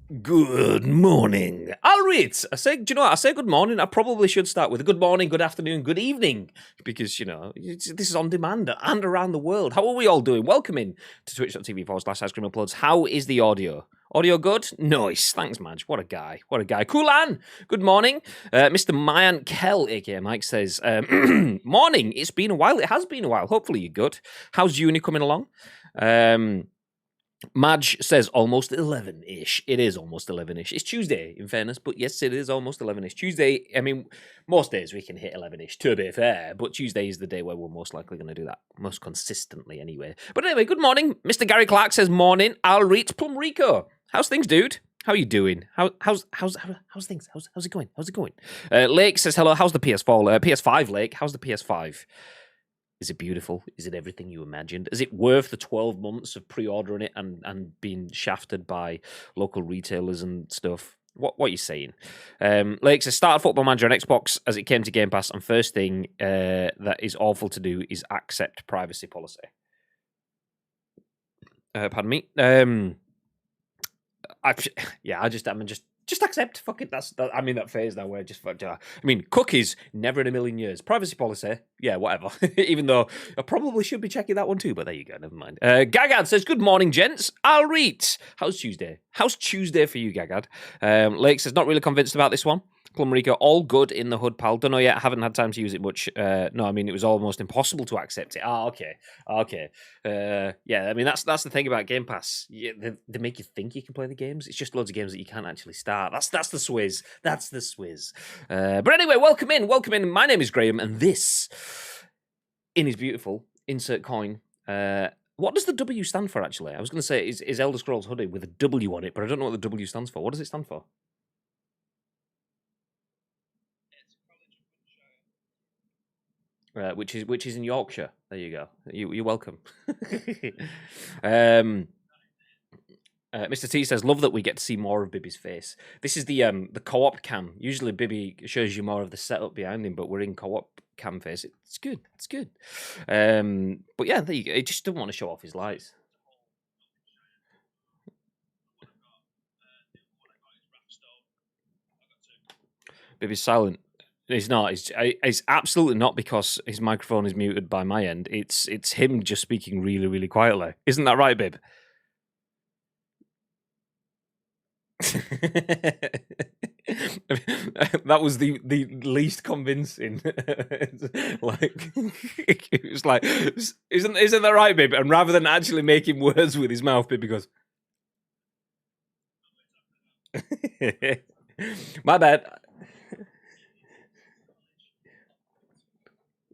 Good morning. I'll read. Do you know what? I say good morning. I probably should start with a good morning, good afternoon, good evening, because, this is on demand and around the world. How are we all doing? Welcome in to twitch.tv/Ice Cream Uploads. How is the audio? Audio good? Nice. Thanks, Madge. What a guy. What a guy. Kulan, good morning. Mr. Mayan Kell, aka Mike, says, morning. It's been a while. It has been a while. Hopefully you're good. How's uni coming along? Madge says almost 11-ish. It is almost 11-ish. It's Tuesday, in fairness, but yes, it is almost 11-ish. Tuesday, I mean, most days we can hit 11-ish, to be fair, but Tuesday is the day where we're most likely going to do that, most consistently anyway. But anyway, good morning. Mr. Gary Clark says morning. I'll reach Plum Rico. How's things, dude? How are you doing? How's things? How's it going? How's it going? Lake says hello. How's the PS4? PS5, Lake. How's the PS5? Is it beautiful? Is it everything you imagined? Is it worth the 12 months of pre-ordering it and being shafted by local retailers and stuff? What are you saying? Lake says, started Football Manager on Xbox as it came to Game Pass, and first thing that is awful to do is accept privacy policy. Pardon me. Just accept. Fuck it. I'm in that phase now where cookies, never in a million years. Privacy policy, yeah, whatever. Even though I probably should be checking that one too, but there you go, never mind. Gagad says, good morning, gents. I'll read. How's Tuesday? How's Tuesday for you, Gagad? Lake says, not really convinced about this one. Plum Rico, all good in the hood, pal. Don't know yet, haven't had time to use it much. No, I mean, it was almost impossible to accept it. Okay. Yeah, I mean, that's the thing about Game Pass. They make you think you can play the games. It's just loads of games that you can't actually start. That's the swizz. That's the swizz. But anyway, welcome in. My name is Graham, and this, in his beautiful insert coin, what does the W stand for, actually? I was going to say is Elder Scrolls hoodie with a W on it, but I don't know what the W stands for. What does it stand for? Which is in Yorkshire. There you go. You're welcome. Mr. T says, love that we get to see more of Bibby's face. This is the co-op cam. Usually Bibby shows you more of the setup behind him, but we're in co-op cam face. It's good. But yeah, there you go. He just doesn't want to show off his lights. Bibby's silent. He's not. It's absolutely not because his microphone is muted by my end. It's him just speaking really, really quietly. Isn't that right, Bib? That was the least convincing. Like it was like, isn't that right, Bib? And rather than actually making words with his mouth, Bib goes, "My bad."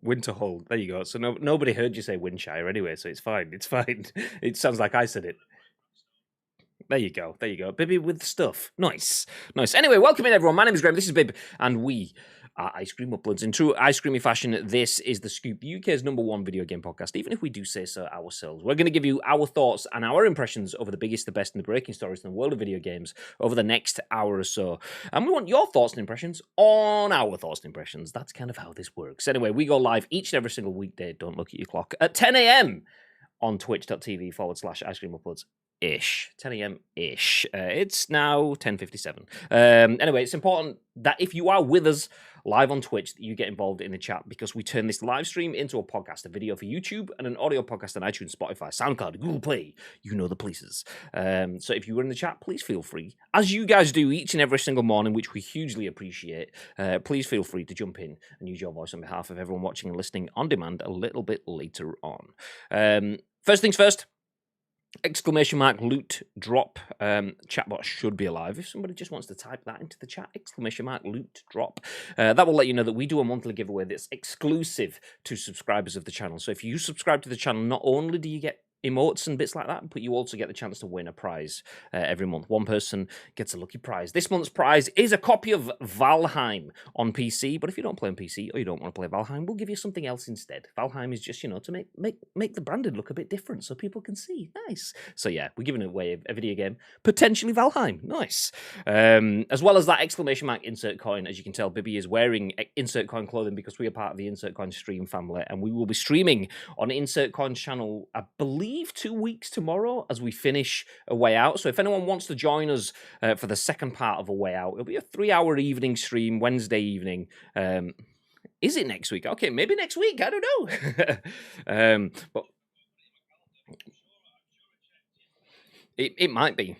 Winterhold. There you go. So nobody heard you say Windshire anyway, so it's fine. It's fine. It sounds like I said it. There you go. Bibby with stuff. Nice. Anyway, welcome in, everyone. My name is Graham. This is Bib, and we are Ice Cream Uploads. In true Ice Creamy fashion, this is the Scoop, UK's #1 video game podcast, even if we do say so ourselves. We're going to give you our thoughts and our impressions over the biggest, the best, and the breaking stories in the world of video games over the next hour or so. And we want your thoughts and impressions on our thoughts and impressions. That's kind of how this works. Anyway, we go live each and every single weekday, don't look at your clock, at 10 a.m. on twitch.tv/Ice Cream Uploads. 10 a.m. ish. It's now 10:57. Anyway, it's important that if you are with us live on Twitch, that you get involved in the chat, because we turn this live stream into a podcast, a video for YouTube, and an audio podcast on iTunes, Spotify, SoundCloud, Google Play. You know the places. So if you were in the chat, please feel free, as you guys do each and every single morning, which we hugely appreciate. Please feel free to jump in and use your voice on behalf of everyone watching and listening on demand a little bit later on. First things first. !loot drop. Chatbot should be alive. If somebody just wants to type that into the chat, !loot drop. That will let you know that we do a monthly giveaway that's exclusive to subscribers of the channel. So if you subscribe to the channel, not only do you get emotes and bits like that, but you also get the chance to win a prize every month. One person gets a lucky prize. This month's prize is a copy of Valheim on PC, but if you don't play on PC or you don't want to play Valheim, we'll give you something else instead. Valheim is just, to make the branded look a bit different so people can see. Nice. So yeah, we're giving away a video game, potentially Valheim. Nice. As well as that !insert coin. As you can tell, Bibby is wearing insert coin clothing because we are part of the insert coin stream family, and we will be streaming on insert coin's channel, I believe believe, 2 weeks tomorrow as we finish A Way Out. So if anyone wants to join us for the second part of A Way Out, it'll be a 3-hour evening stream, Wednesday evening. Is it next week? Okay, maybe next week. I don't know. But it might be.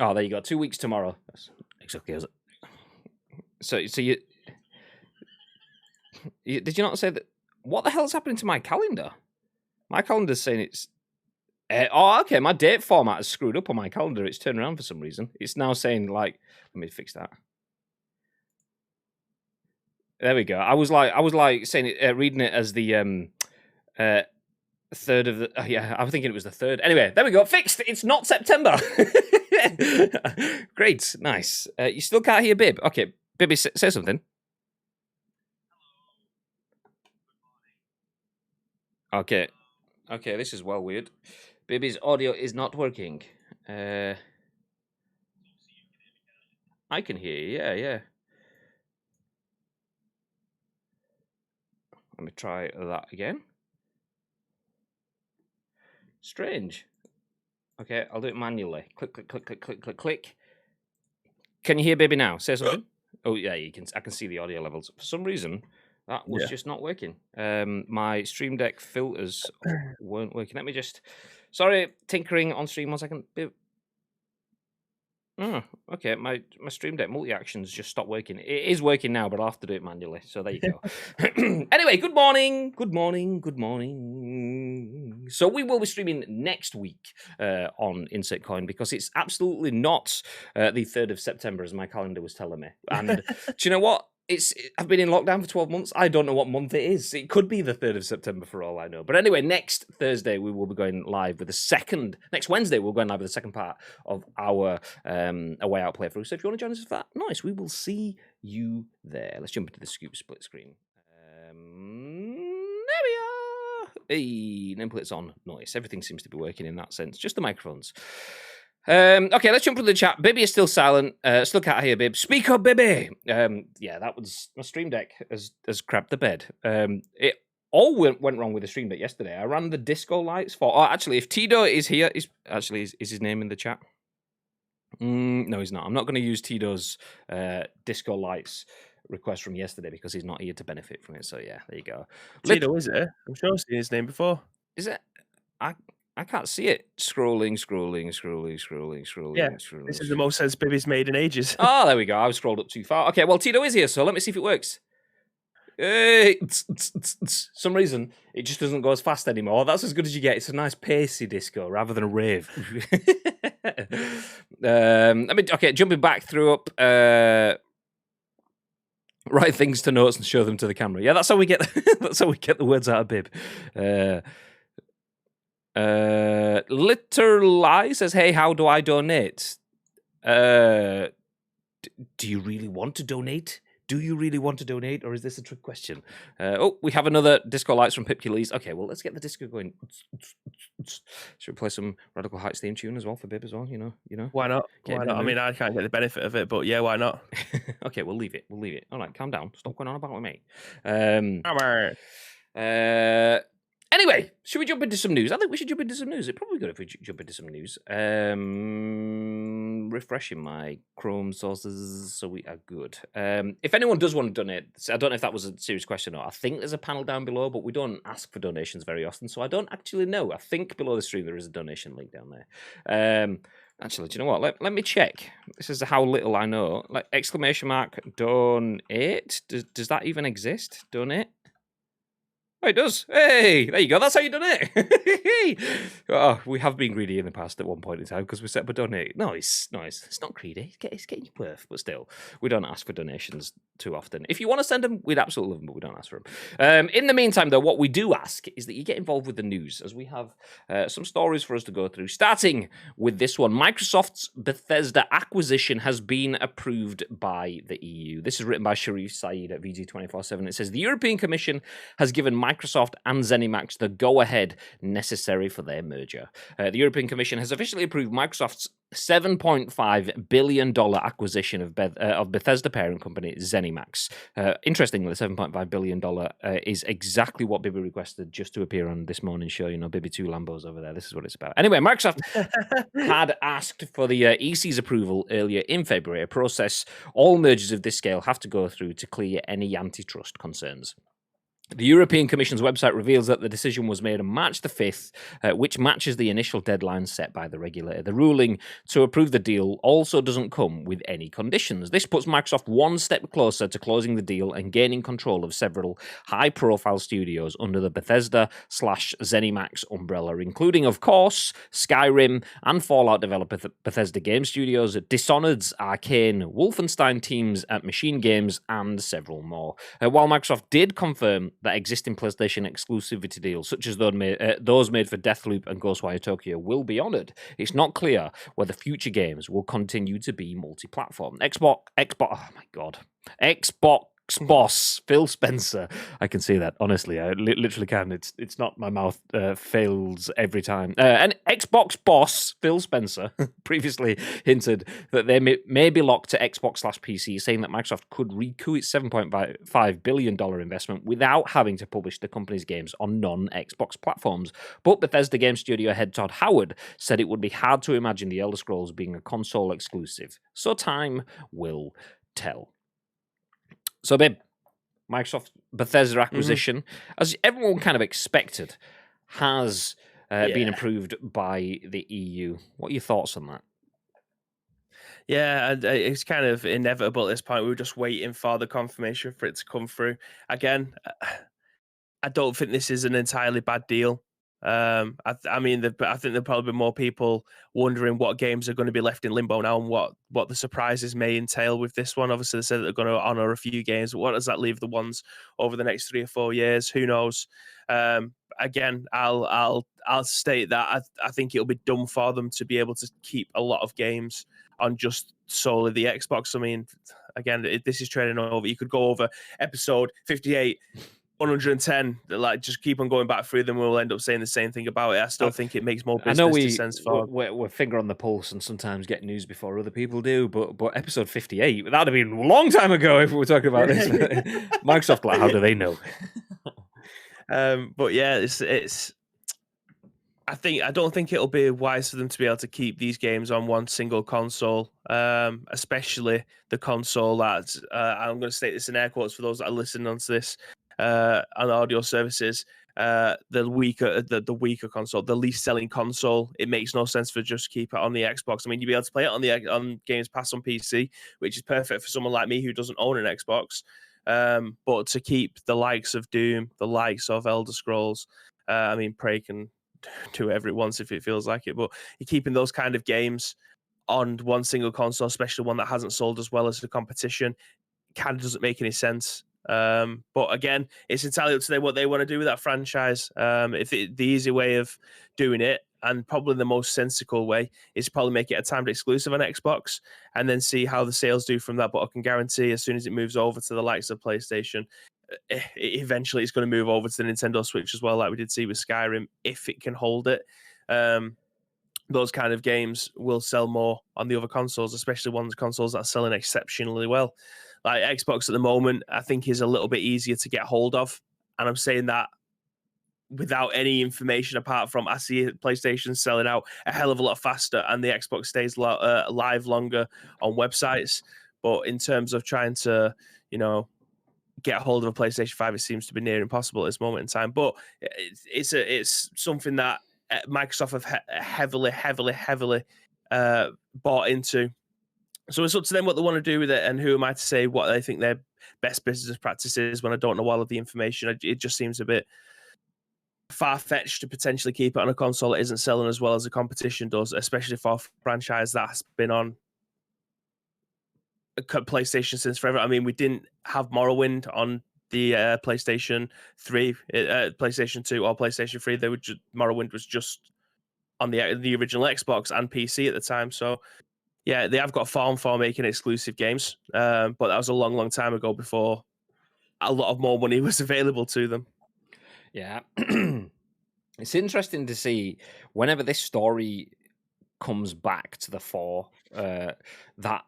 Oh, there you go. 2 weeks tomorrow. That's exactly as it. So you did you not say that? What the hell's happening to my calendar? My calendar's saying it's. Okay. My date format is screwed up on my calendar. It's turned around for some reason. It's now saying like. Let me fix that. There we go. I was like saying it, reading it as the third of the. Yeah, I was thinking it was the third. Anyway, there we go. Fixed. It's not September. Great. Nice. You still can't hear Bib. Okay, Bibby, say something. Okay. Okay, this is well weird. Bibby's audio is not working. I can hear you. Yeah. Let me try that again. Strange. Okay, I'll do it manually. Click. Can you hear Bibby now? Say something. Oh yeah, you can. I can see the audio levels. For some reason, that was just not working. My Stream Deck filters weren't working. Let me just. Sorry, tinkering on stream. 1 second. Oh, okay. My Stream Deck multi-actions just stopped working. It is working now, but I'll have to do it manually. So there you go. Anyway, good morning. So we will be streaming next week on Insert Coin because it's absolutely not the 3rd of September, as my calendar was telling me. And do you know what? I've been in lockdown for 12 months. I don't know what month it is. It could be the 3rd of September for all I know. But anyway, next Thursday, we will be going live with next Wednesday, we're going live with the second part of our A Way Out playthrough. So if you want to join us for that, nice. We will see you there. Let's jump into the Scoop split screen. There we are. Hey, nameplate's on. Nice. Everything seems to be working in that sense. Just the microphones. Okay, let's jump into the chat. Bibby is still silent. Still can't hear Bib. Speak up, Bibby. Yeah, that was my Stream Deck has crapped the bed. It all went wrong with the Stream Deck yesterday. I ran the disco lights for. Oh, actually, if Tito is here, is his name in the chat? No, he's not. I'm not going to use Tito's disco lights request from yesterday because he's not here to benefit from it. So yeah, there you go. Tito, is it? I'm sure I've seen his name before. Is it? I can't see it. Scrolling. Yeah, this is the most sense Bibby's made in ages. Oh, there we go. I was scrolled up too far. Okay, well, Tito is here, so let me see if it works. Hey, some reason it just doesn't go as fast anymore. That's as good as you get. It's a nice pacey disco rather than a rave. Okay, jumping back through up. Write things to notes and show them to the camera. Yeah, that's how we get. That's how we get the words out of Bib. Literally says, "Hey, how do I donate? Do you really want to donate? Do you really want to donate, or is this a trick question?" Oh, we have another disco lights from Pipcules. Okay, well, let's get the disco going. Should we play some Radical Heights theme tune as well for Bib as well? You know. Why not? Why not? I mean, I can't get the benefit of it, but yeah, why not? Okay, we'll leave it. All right, calm down. Stop going on about with me. Anyway, should we jump into some news? I think we should jump into some news. It's probably good if we jump into some news. Refreshing my Chrome sources so we are good. If anyone does want to donate, I don't know if that was a serious question or not. I think there's a panel down below, but we don't ask for donations very often, so I don't actually know. I think below the stream there is a donation link down there. Actually, do you know what? Let me check. This is how little I know. Like exclamation mark donate. Does that even exist? Donate? Oh, it does. Hey, there you go. That's how you done it. Oh, we have been greedy in the past at one point in time because we set up a donate. Nice. It's not greedy. It's getting your worth, but still, we don't ask for donations too often. If you want to send them, we'd absolutely love them, but we don't ask for them. In the meantime, though, what we do ask is that you get involved with the news, as we have some stories for us to go through, starting with this one. Microsoft's Bethesda acquisition has been approved by the EU. This is written by Sherif Saed at VG247. It says, the European Commission has given Microsoft and ZeniMax the go-ahead necessary for their merger. The European Commission has officially approved Microsoft's $7.5 billion acquisition of Bethesda parent company ZeniMax. Interestingly, the $7.5 billion is exactly what Bibby requested just to appear on this morning's show. You know, Bibby 2 Lambos over there. This is what it's about. Anyway, Microsoft had asked for the EC's approval earlier in February, a process all mergers of this scale have to go through to clear any antitrust concerns. The European Commission's website reveals that the decision was made on March the 5th, which matches the initial deadline set by the regulator. The ruling to approve the deal also doesn't come with any conditions. This puts Microsoft one step closer to closing the deal and gaining control of several high-profile studios under the Bethesda/ZeniMax umbrella, including, of course, Skyrim and Fallout developer Bethesda Game Studios, Dishonored's Arcane, Wolfenstein teams at Machine Games, and several more. While Microsoft did confirm that existing PlayStation exclusivity deals, such as those made for Deathloop and Ghostwire Tokyo, will be honoured, it's not clear whether future games will continue to be multi-platform. Xbox boss Phil Spencer. I can see that, honestly. I literally can. It's not my mouth fails every time. And Xbox boss Phil Spencer previously hinted that they may be locked to Xbox/PC, saying that Microsoft could recoup its $7.5 billion investment without having to publish the company's games on non-Xbox platforms. But Bethesda Game Studio head Todd Howard said it would be hard to imagine The Elder Scrolls being a console exclusive. So time will tell. So, babe, Microsoft Bethesda acquisition, as everyone kind of expected, has been approved by the EU. What are your thoughts on that? Yeah, and it's kind of inevitable at this point. We were just waiting for the confirmation for it to come through. Again, I don't think this is an entirely bad deal. I think there'll probably be more people wondering what games are going to be left in limbo now and what the surprises may entail with this one. Obviously, they said that they're going to honor a few games, but what does that leave the ones over the next 3 or 4 years? Who knows? Again, I'll state that I think it'll be dumb for them to be able to keep a lot of games on just solely the Xbox. I mean, again, this is training over. You could go over episode 58. 110, like just keep on going back through them. We'll end up saying the same thing about it. I still think it makes more business sense for. We're finger on the pulse and sometimes get news before other people do. But episode 58, that'd have been a long time ago if we were talking about this. Microsoft, like, how do they know? But yeah, it's. I don't think it'll be wise for them to be able to keep these games on one single console, especially the console that I'm going to state this in air quotes for those that are listening onto this. On audio services, the weaker console, the least selling console. It makes no sense for just keep it on the Xbox. I mean, you'd be able to play it on Games Pass on PC, which is perfect for someone like me who doesn't own an Xbox. But to keep the likes of Doom, the likes of Elder Scrolls, I mean, Prey can do whatever it wants if it feels like it, but you're keeping those kind of games on one single console, especially one that hasn't sold as well as the competition, kind of doesn't make any sense. But again, it's entirely up to them what they want to do with that franchise. The easy way of doing it, and probably the most sensible way, is probably make it a timed exclusive on Xbox and then see how the sales do from that. But I can guarantee as soon as it moves over to the likes of PlayStation, eventually it's going to move over to the Nintendo Switch as well, like we did see with Skyrim, if it can hold it. Those kind of games will sell more on the other consoles, especially ones consoles that are selling exceptionally well. Like Xbox at the moment, I think is a little bit easier to get hold of. And I'm saying that without any information apart from I see PlayStation selling out a hell of a lot faster and the Xbox stays live longer on websites. But in terms of trying to, get a hold of a PlayStation 5, it seems to be near impossible at this moment in time. But it's something that Microsoft have heavily bought into. So it's up to them what they want to do with it, and who am I to say what they think their best business practice is when I don't know all of the information. It just seems a bit far-fetched to potentially keep it on a console that isn't selling as well as the competition does, especially for a franchise that's been on PlayStation since forever. I mean, we didn't have Morrowind on the PlayStation 3, PlayStation 2, or PlayStation 3. Morrowind was just on the original Xbox and PC at the time. So yeah, they have got a form for making exclusive games, but that was a long, long time ago before a lot of more money was available to them. Yeah. It's interesting to see whenever this story comes back to the fore, that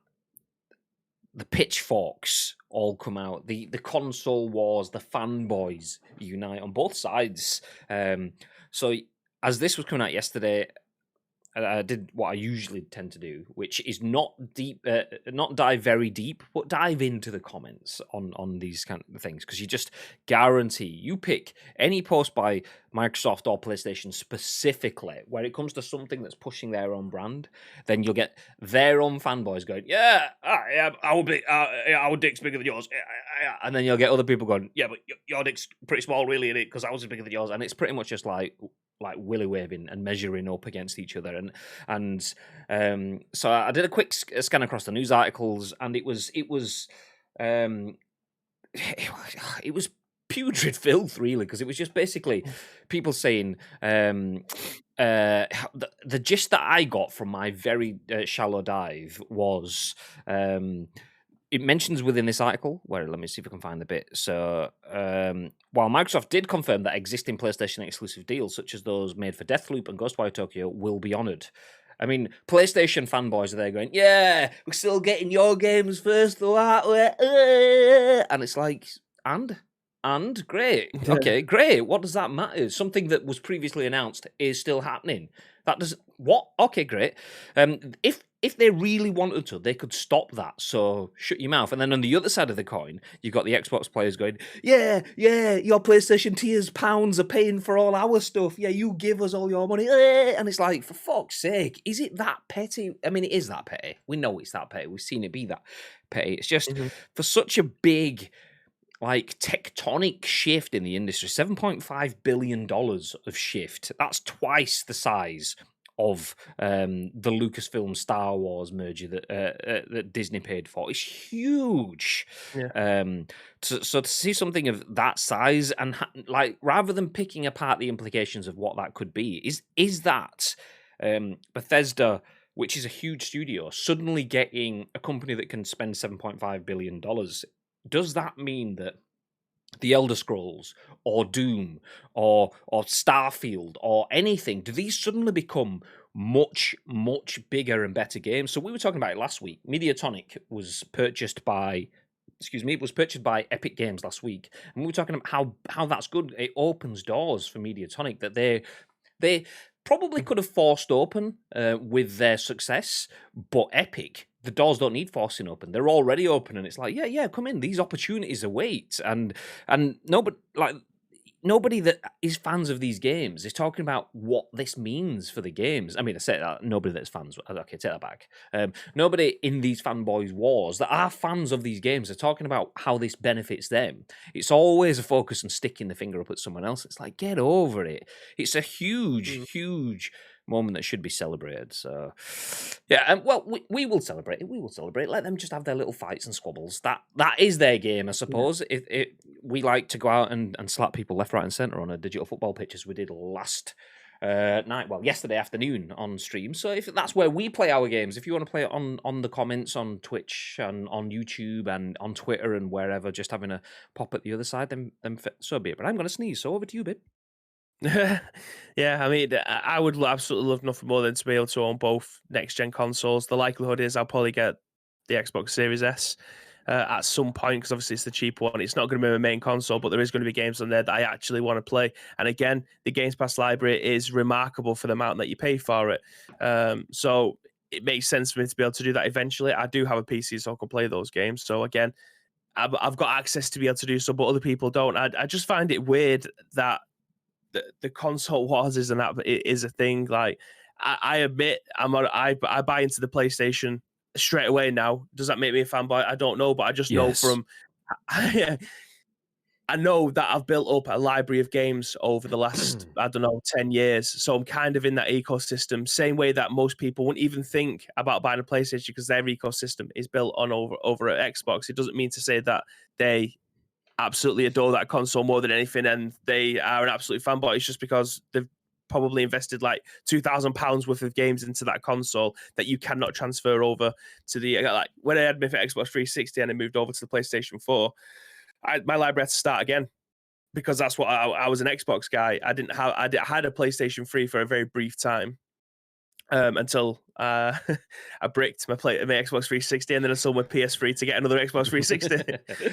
the pitchforks all come out, the console wars, the fanboys unite on both sides. So as this was coming out yesterday, I did what I usually tend to do, which is not dive very deep, but dive into the comments on these kind of things, because you just guarantee you pick any post by Microsoft or PlayStation specifically, where it comes to something that's pushing their own brand, then you'll get their own fanboys going, yeah, our dick's bigger than yours, and then you'll get other people going, yeah, but your dick's pretty small, really, isn't it? Because ours is bigger than yours, and it's pretty much just like willy waving and measuring up against each other, and so I did a quick scan across the news articles, and it was putrid filth, really, because it was just basically people saying the gist that I got from my very shallow dive was it mentions within this article, where let me see if I can find the bit. So, while Microsoft did confirm that existing PlayStation exclusive deals, such as those made for Deathloop and Ghostwire Tokyo, will be honoured. I mean, PlayStation fanboys are there going, yeah, we're still getting your games first, though, aren't we? And it's like, and great. Okay, great. What does that matter? Something that was previously announced is still happening. That does what? Okay, great. If they really wanted to, they could stop that. So shut your mouth. And then on the other side of the coin, you've got the Xbox players going, yeah, your PlayStation tiers pounds are paying for all our stuff. Yeah, you give us all your money. And it's like, for fuck's sake, is it that petty? I mean, it is that petty. We know it's that petty. We've seen it be that petty. It's just for such a big, like, tectonic shift in the industry, $7.5 billion of shift. That's twice the size of the Lucasfilm Star Wars merger that Disney paid for. It's huge. Yeah. So to see something of that size, and like, rather than picking apart the implications of what that could be, is that Bethesda, which is a huge studio, suddenly getting a company that can spend $7.5 billion. Does that mean that the Elder Scrolls or Doom or Starfield or anything, do these suddenly become much bigger and better games? So we were talking about it last week. Mediatonic was purchased by Epic Games last week, and we were talking about how that's good. It opens doors for Mediatonic that they probably could have forced open with their success, but Epic, the doors don't need forcing open. They're already open, and it's like, yeah, come in. These opportunities await, and nobody that is fans of these games is talking about what this means for the games. I mean, I say that, nobody that's fans. Okay, take that back. Nobody in these fanboys wars that are fans of these games are talking about how this benefits them. It's always a focus on sticking the finger up at someone else. It's like, get over it. It's a huge moment that should be celebrated. So, yeah, well, we will celebrate it. We will celebrate. Let them just have their little fights and squabbles. That is their game, I suppose. Yeah. We like to go out and slap people left, right, and centre on a digital football pitch, as we did last night. Well, yesterday afternoon on stream. So if that's where we play our games, if you want to play it on the comments on Twitch and on YouTube and on Twitter and wherever, just having a pop at the other side, then so be it. But I'm going to sneeze. So over to you, Bib. Yeah, I mean, I would absolutely love nothing more than to be able to own both next-gen consoles. The likelihood is I'll probably get the Xbox Series S at some point, because obviously it's the cheap one. It's not going to be my main console, but there is going to be games on there that I actually want to play. And again, the Games Pass library is remarkable for the amount that you pay for it. So it makes sense for me to be able to do that eventually. I do have a PC, so I can play those games. So again, I've got access to be able to do so, but other people don't. I just find it weird that the console wars is a thing. Like, I admit I buy into the PlayStation straight away now. Does that make me a fanboy? I don't know, but I just know from I know that I've built up a library of games over the last 10 years. So I'm kind of in that ecosystem, same way that most people wouldn't even think about buying a PlayStation because their ecosystem is built on over at Xbox. It doesn't mean to say that they absolutely adore that console more than anything and they are an absolute fanboy. It's just because they've probably invested like £2,000 worth of games into that console that you cannot transfer over to the, like, when I had my Xbox 360 and I moved over to the PlayStation 4, my library had to start again, because that's what I was an Xbox guy. I had a PlayStation 3 for a very brief time, until I bricked my Xbox 360, and then I sold my PS3 to get another Xbox 360.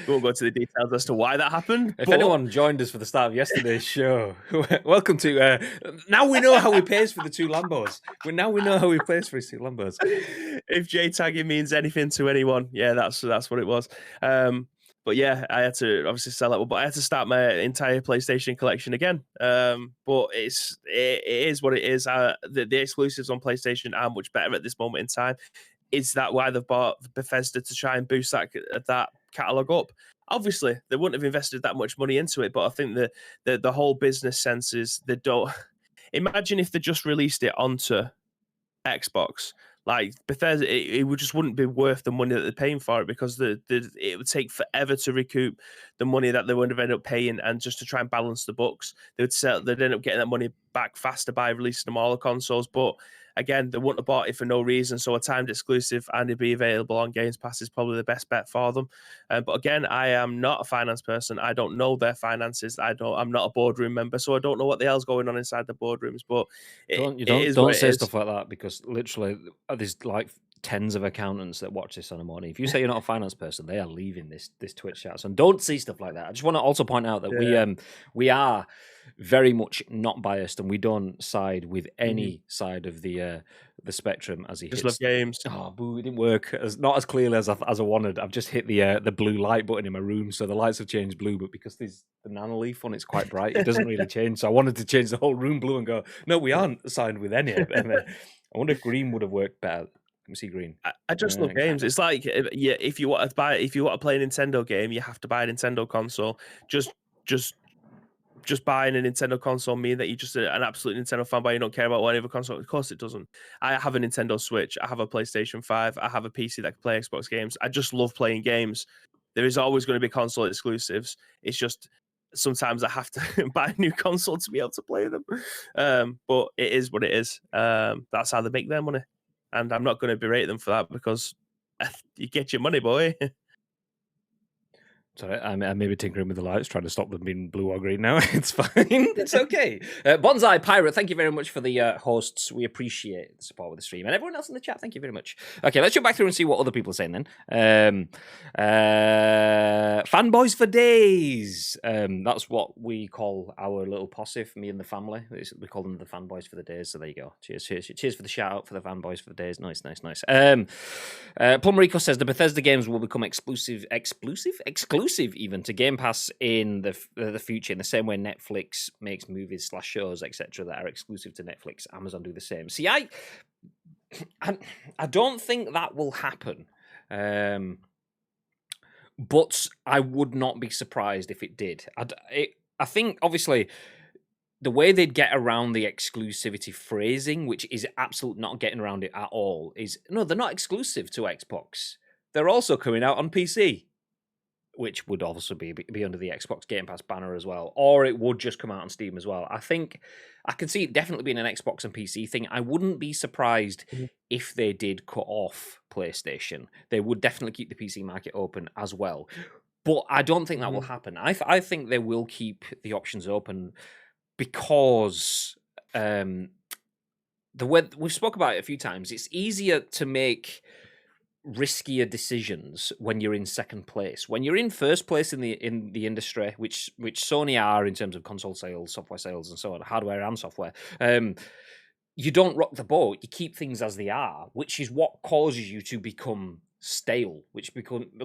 We won't go into the details as to why that happened. If but anyone joined us for the start of yesterday's show, welcome to. Now we know how he pays for the two Lambos. Now we know how he pays for his two Lambos. If J tagging means anything to anyone, yeah, that's what it was. But yeah, I had to obviously sell that one, but I had to start my entire PlayStation collection again. But it is what it is. The exclusives on PlayStation are much better at this moment in time. Is that why they've bought Bethesda to try and boost that catalog up? Obviously, they wouldn't have invested that much money into it, but I think the whole business sense is they don't. Imagine if they just released it onto Xbox. Like Bethesda, it wouldn't be worth the money that they're paying for it, because it would take forever to recoup the money that they would have ended up paying, and just to try and balance the books, they'd end up getting that money back faster by releasing them all the consoles. But again, they wouldn't have bought it for no reason. So a timed exclusive and it'd be available on Games Pass is probably the best bet for them. But again, I am not a finance person. I don't know their finances. I'm not a boardroom member, so I don't know what the hell's going on inside the boardrooms. But don't say stuff like that, because literally there's like tens of accountants that watch this on a morning. If you say you're not a finance person, they are leaving this Twitch chat. So don't see stuff like that. I just want to also point out that we are very much not biased, and we don't side with any side of the spectrum as he just hits. love games. Oh, boo! It didn't work not as clearly as I wanted. I've just hit the blue light button in my room, so the lights have changed blue. But because there's the nanoleaf on, it's quite bright. It doesn't really change. So I wanted to change the whole room blue and go, no, we aren't signed with any of them. I wonder if green would have worked better. Let me see green. I just love games. It's like, yeah, if you want to play a Nintendo game, you have to buy a Nintendo console. Just buying a Nintendo console mean that you're just an absolute Nintendo fanboy, you don't care about any other console? Of course it doesn't. I have a Nintendo Switch, I have a PlayStation 5, I have a PC that can play Xbox games. I just love playing games. There is always going to be console exclusives. It's just sometimes I have to buy a new console to be able to play them. But it is what it is. That's how they make their money. And I'm not going to berate them for that, because you get your money, boy. Sorry, I may be tinkering with the lights, trying to stop them being blue or green now. It's fine. It's okay. Bonsai Pirate, thank you very much for the hosts. We appreciate the support with the stream. And everyone else in the chat, thank you very much. Okay, let's jump back through and see what other people are saying then. Fanboys for days. That's what we call our little posse, me and the family. We call them the fanboys for the days. So there you go. Cheers for the shout out for the fanboys for the days. Nice. Plumrico says the Bethesda games will become exclusive even to Game Pass in the future, in the same way Netflix makes movies / shows, etc., that are exclusive to Netflix. Amazon do the same. See, I don't think that will happen, but I would not be surprised if it did. I think, obviously, the way they'd get around the exclusivity phrasing, which is absolutely not getting around it at all, is no, they're not exclusive to Xbox. They're also coming out on PC, which would also be under the Xbox Game Pass banner as well, or it would just come out on Steam as well. I think I can see it definitely being an Xbox and PC thing. I wouldn't be surprised if they did cut off PlayStation. They would definitely keep the PC market open as well, but I don't think that will happen. I think they will keep the options open, because the way we've spoke about it a few times, it's easier to make riskier decisions when you're in second place. When you're in first place in the industry, which Sony are in terms of console sales, software sales, and so on, hardware and software, you don't rock the boat. You keep things as they are, which is what causes you to become stale, which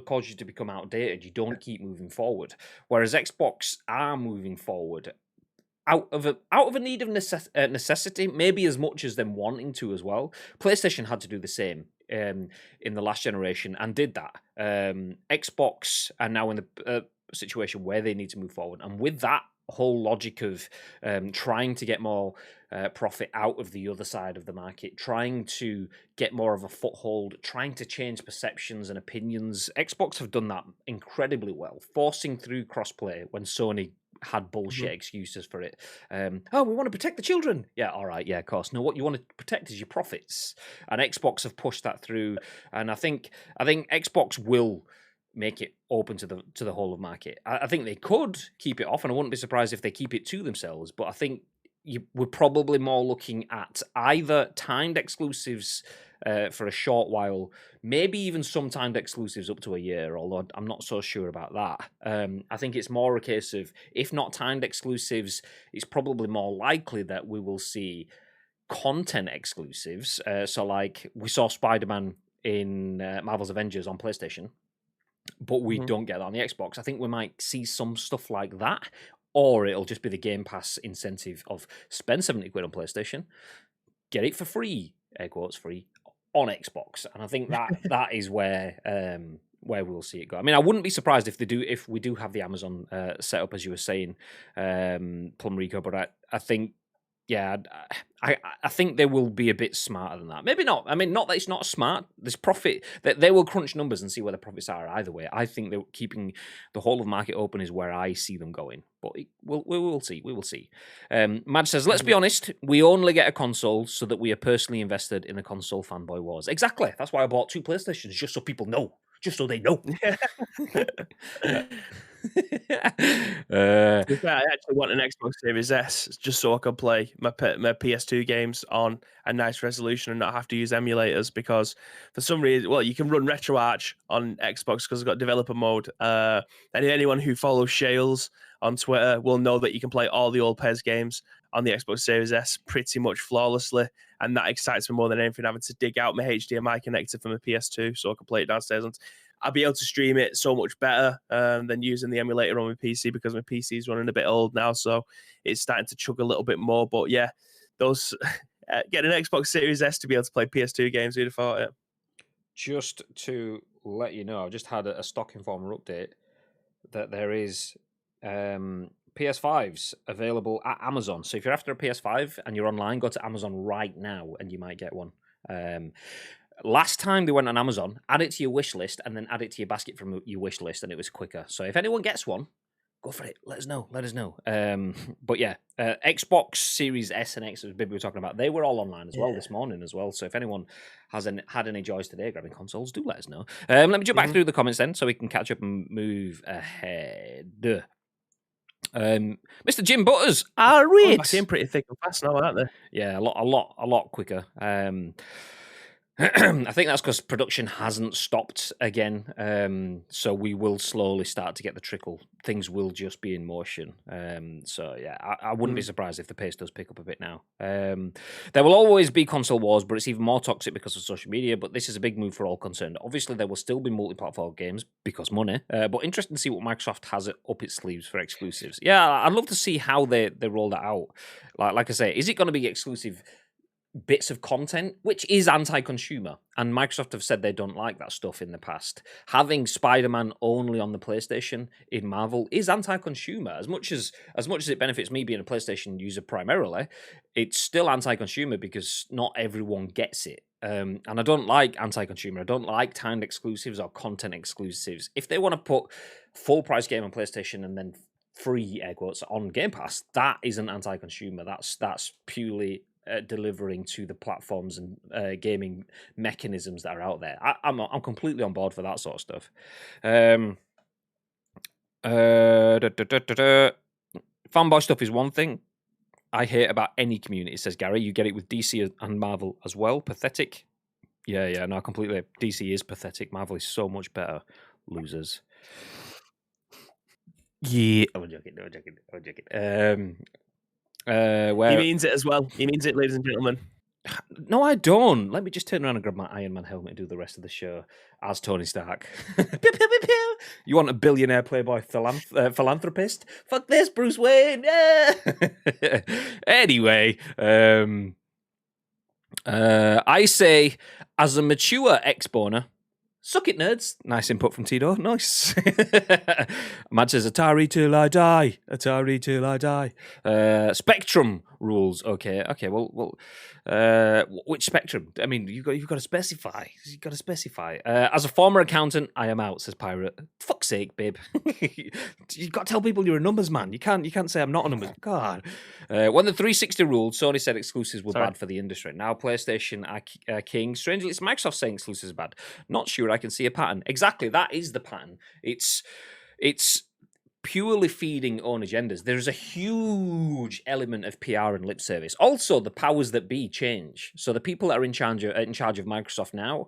causes you to become outdated. You don't keep moving forward. Whereas Xbox are moving forward out of a need of necessity, maybe as much as them wanting to as well. PlayStation had to do the same in the last generation and did that. Xbox are now in the situation where they need to move forward, and with that whole logic of trying to get more profit out of the other side of the market, trying to get more of a foothold, trying to change perceptions and opinions. Xbox have done that incredibly well, forcing through crossplay when Sony had bullshit excuses for it. We want to protect the children. Yeah, all right, yeah, of course. No, what you want to protect is your profits. And Xbox have pushed that through. And I think Xbox will make it open to the whole of market. I think they could keep it off, and I wouldn't be surprised if they keep it to themselves. But I think we're probably more looking at either timed exclusives for a short while, maybe even some timed exclusives up to a year, although I'm not so sure about that. I think it's more a case of, if not timed exclusives, it's probably more likely that we will see content exclusives. So like we saw Spider-Man in Marvel's Avengers on PlayStation, but we don't get that on the Xbox. I think we might see some stuff like that, or it'll just be the Game Pass incentive of spend 70 quid on PlayStation, get it for free, air quotes free, on Xbox. And I think that is where we'll see it go. I mean, I wouldn't be surprised if we do have the Amazon set up, as you were saying, Plum Rico, but I think, yeah, I think they will be a bit smarter than that. Maybe not. I mean, not that it's not smart. There's profit. That they will crunch numbers and see where the profits are either way. I think that keeping the whole of the market open is where I see them going. But we will see. We will see. Madge says, let's be honest, we only get a console so that we are personally invested in the console fanboy wars. Exactly. That's why I bought 2 PlayStations, just so people know. Just so they know. To be fair, I actually want an Xbox Series S just so I can play my PS2 games on a nice resolution and not have to use emulators, because for some reason, well, you can run RetroArch on Xbox because it's got developer mode. And anyone who follows Shales on Twitter will know that you can play all the old PES games on the Xbox Series S pretty much flawlessly, and that excites me more than anything, having to dig out my HDMI connector from my PS2 so I can play it downstairs. And I'll be able to stream it so much better than using the emulator on my PC, because my PC is running a bit old now, so it's starting to chug a little bit more. But yeah, those getting an Xbox Series S to be able to play PS2 games, who'd have thought it? Just to let you know, I've just had a Stock Informer update that there is PS5s available at Amazon. So if you're after a PS5 and you're online, go to Amazon right now and you might get one. Last time they went on Amazon, add it to your wish list and then add it to your basket from your wish list, and it was quicker. So if anyone gets one, go for it. Let us know. But yeah, Xbox Series S and X, as Bibby were talking about, they were all online as well this morning as well. So if anyone has had any joys today grabbing consoles, do let us know. Let me jump back through the comments then so we can catch up and move ahead. Mr. Jim Butters, back in pretty thick and fast now, aren't they? Yeah, a lot quicker. I think that's because production hasn't stopped again, so we will slowly start to get the trickle. Things will just be in motion. So yeah, I wouldn't be surprised if the pace does pick up a bit now. There will always be console wars, but it's even more toxic because of social media. But this is a big move for all concerned. Obviously, there will still be multi-platform games because money. But interesting to see what Microsoft has up its sleeves for exclusives. Yeah, I'd love to see how they roll that out. Like I say, is it going to be exclusive bits of content, which is anti-consumer, and Microsoft have said they don't like that stuff in the past. Having Spider-Man only on the PlayStation in Marvel is anti-consumer. As much as it benefits me being a PlayStation user primarily, it's still anti-consumer because not everyone gets it. And I don't like anti-consumer. I don't like timed exclusives or content exclusives. If they want to put full price game on PlayStation and then free air quotes on Game Pass, that isn't anti-consumer. That's purely delivering to the platforms and gaming mechanisms that are out there. I'm completely on board for that sort of stuff. Fanboy stuff is one thing I hate about any community, says Gary. You get it with DC and Marvel as well. Pathetic. Yeah, no, completely. DC is pathetic. Marvel is so much better. Losers. Yeah. I'm joking. He means it as well. He means it, ladies and gentlemen. No, I don't. Let me just turn around and grab my Iron Man helmet and do the rest of the show as Tony Stark. Pew, pew, pew, pew. You want a billionaire playboy philanthropist? Fuck this, Bruce Wayne. Yeah. Anyway, I say, as a mature ex-boner, suck it, nerds. Nice input from Tito. Nice. Mad says, Atari till I die. Atari till I die. Spectrum rules. Okay. Well. Which Spectrum? I mean, you've got to specify. As a former accountant, I am out, says Pirate. Fuck's sake, babe. You've got to tell people you're a numbers man. You can't say I'm not a numbers. God. When the 360 ruled, Sony said exclusives were bad for the industry. Now PlayStation are king. Strangely, it's Microsoft saying exclusives are bad. Not sure I can see a pattern. Exactly, that is the pattern. It's purely feeding own agendas. There's a huge element of PR and lip service. Also, the powers that be change. So the people that are in charge of Microsoft now,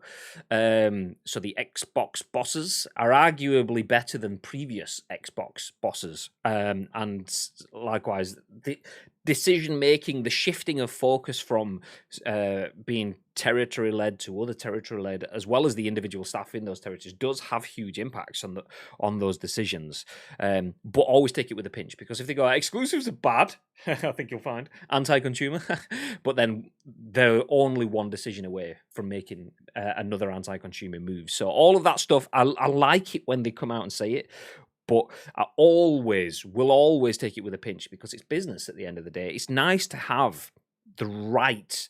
so the Xbox bosses are arguably better than previous Xbox bosses, and likewise the decision making, the shifting of focus from being territory led to other territory led, as well as the individual staff in those territories, does have huge impacts on those decisions. But always take it with a pinch, because if they go exclusives are bad, I think you'll find anti-consumer, but then they're only one decision away from making another anti-consumer move. So all of that stuff, I like it when they come out and say it. But I will always take it with a pinch, because it's business at the end of the day. It's nice to have the right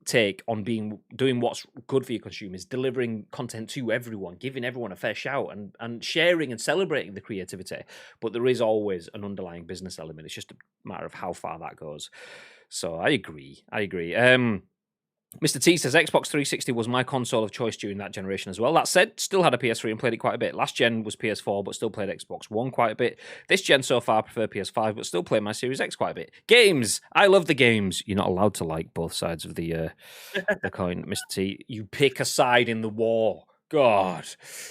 take on doing what's good for your consumers, delivering content to everyone, giving everyone a fair shout, and sharing and celebrating the creativity. But there is always an underlying business element. It's just a matter of how far that goes. So I agree. Mr. T says Xbox 360 was my console of choice during that generation as well. That said, still had a PS3 and played it quite a bit. Last gen was PS4, but still played Xbox One quite a bit. This gen so far, I prefer PS5, but still play my Series X quite a bit. Games! I love the games. You're not allowed to like both sides of the coin, Mr. T. You pick a side in the war. God,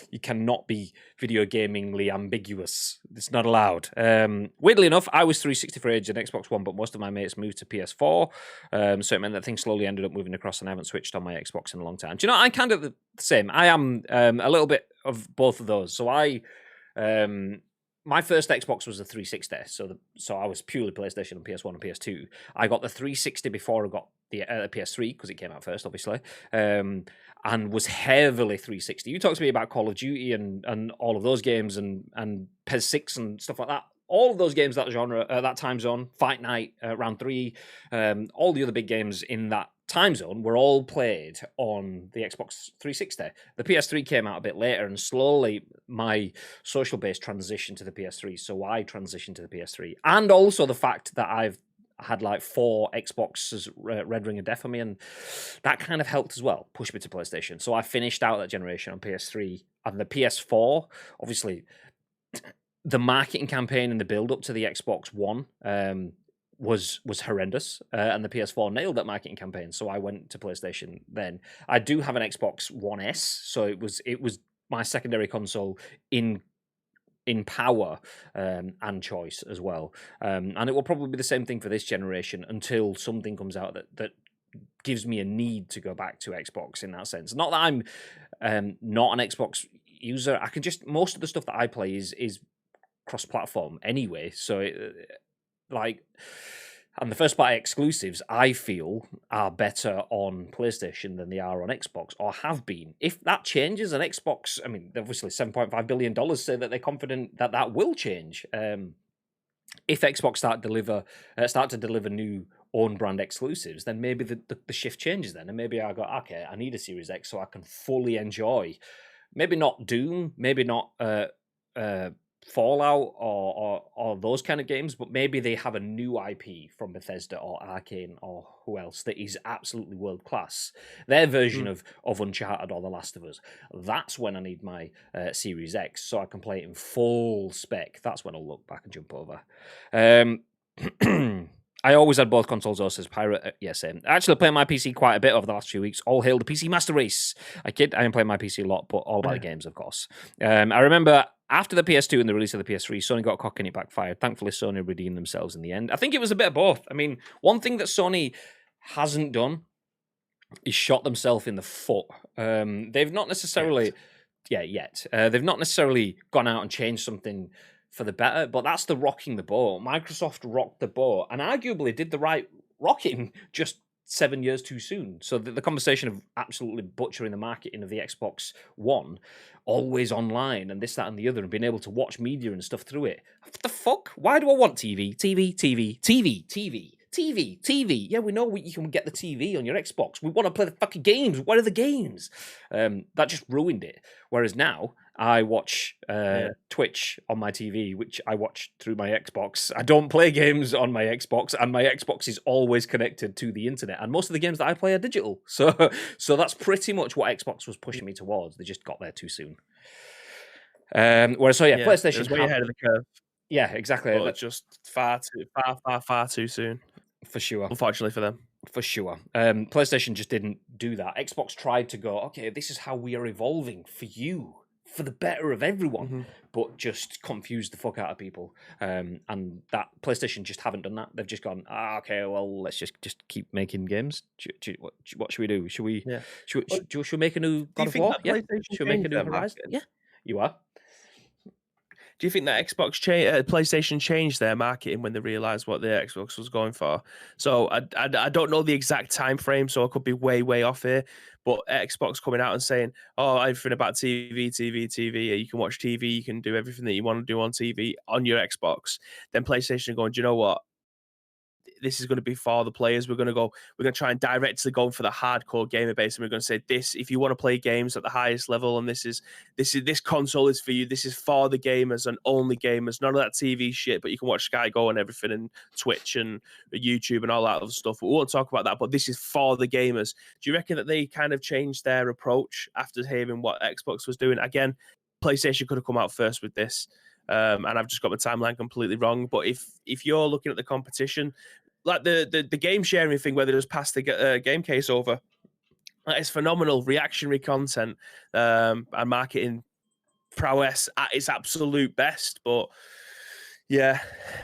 you cannot be video gamingly ambiguous. It's not allowed. Weirdly enough, I was 360 for age and Xbox One, but most of my mates moved to PS4. So it meant that things slowly ended up moving across, and I haven't switched on my Xbox in a long time. Do you know, I'm kind of the same. I am a little bit of both of those. So my first Xbox was the 360, so I was purely PlayStation on PS1 and PS2. I got the 360 before I got the PS3, because it came out first, obviously, and was heavily 360. You talk to me about Call of Duty and all of those games and PES 6 and stuff like that. All of those games, that genre, that time zone, Fight Night, Round 3, all the other big games in that time zone were all played on the Xbox 360. The PS3 came out a bit later, and slowly my social base transitioned to the PS3, so I transitioned to the PS3. And also the fact that I've had like 4 Xboxes Red Ring of Death for me, and that kind of helped as well, push me to PlayStation. So I finished out that generation on PS3, and the PS4, obviously, the marketing campaign and the build-up to the Xbox One was horrendous, and the PS4 nailed that marketing campaign, so I went to PlayStation then. I do have an Xbox One S, so it was my secondary console in power and choice as well, and it will probably be the same thing for this generation until something comes out that gives me a need to go back to Xbox in that sense. Not that I'm not an Xbox user. I can just, most of the stuff that I play is cross-platform anyway, so and the first-party exclusives, I feel, are better on PlayStation than they are on Xbox, or have been. If that changes, and Xbox, I mean, obviously $7.5 billion say that they're confident that that will change. If Xbox start to deliver new own-brand exclusives, then maybe the shift changes then, and maybe I go, okay, I need a Series X so I can fully enjoy, maybe not Doom, maybe not Fallout or those kind of games, but maybe they have a new IP from Bethesda or Arcane or who else that is absolutely world class. Their version of Uncharted or The Last of Us. That's when I need my Series X so I can play it in full spec. That's when I'll look back and jump over. I always had both consoles, though, says Pirate. Yes, same. I actually played my PC quite a bit over the last few weeks. All hail the PC Master Race. I am playing my PC a lot, but all about the games, of course. I remember after the PS2 and the release of the PS3, Sony got a cock and it backfired. Thankfully, Sony redeemed themselves in the end. I think it was a bit of both. I mean, one thing that Sony hasn't done is shot themselves in the foot. They've not necessarily... yet. They've not necessarily gone out and changed something for the better, but that's the rocking the boat. Microsoft rocked the boat and arguably did the right rocking just 7 years too soon. So the conversation of absolutely butchering the marketing of the Xbox One, always online and this, that, and the other, and being able to watch media and stuff through it. What the fuck? Why do I want TV? TV. Yeah, we know you can get the TV on your Xbox. We want to play the fucking games. What are the games? That just ruined it. Whereas now, I watch Twitch on my TV, which I watch through my Xbox. I don't play games on my Xbox, and my Xbox is always connected to the internet. And most of the games that I play are digital. So that's pretty much what Xbox was pushing me towards. They just got there too soon. Whereas, it PlayStation was way ahead of the curve, yeah, exactly, but just far too soon, for sure. unfortunately for them. For sure. PlayStation just didn't do that. Xbox tried to go, okay, this is how we are evolving for you, for the better of everyone, but just confused the fuck out of people. And that PlayStation just haven't done that. They've just gone, okay, well, let's just keep making games. What should we do? Should we? Yeah. Should we make a new God of think War? that Yeah. PlayStation Should we make a changed new their Horizon? marketing? Yeah. You are. Do you think that PlayStation changed their marketing when they realized what the Xbox was going for? So I don't know the exact time frame, so I could be way off here. But Xbox coming out and saying, "Oh, everything about TV. You can watch TV. You can do everything that you want to do on TV on your Xbox." Then PlayStation going, "Do you know what? This is going to be for the players. We're going to try and directly go for the hardcore gamer base, and we're going to say this: if you want to play games at the highest level, and this console is for you. This is for the gamers and only gamers. None of that TV shit. But you can watch Sky Go and everything, and Twitch and YouTube and all that other stuff. We won't talk about that. But this is for the gamers. Do you reckon that they kind of changed their approach after hearing what Xbox was doing? Again, PlayStation could have come out first with this. And I've just got my timeline completely wrong. But if you're looking at the competition, like the game sharing thing where they just pass the game case over, that is phenomenal reactionary content and marketing prowess at its absolute best. But yeah,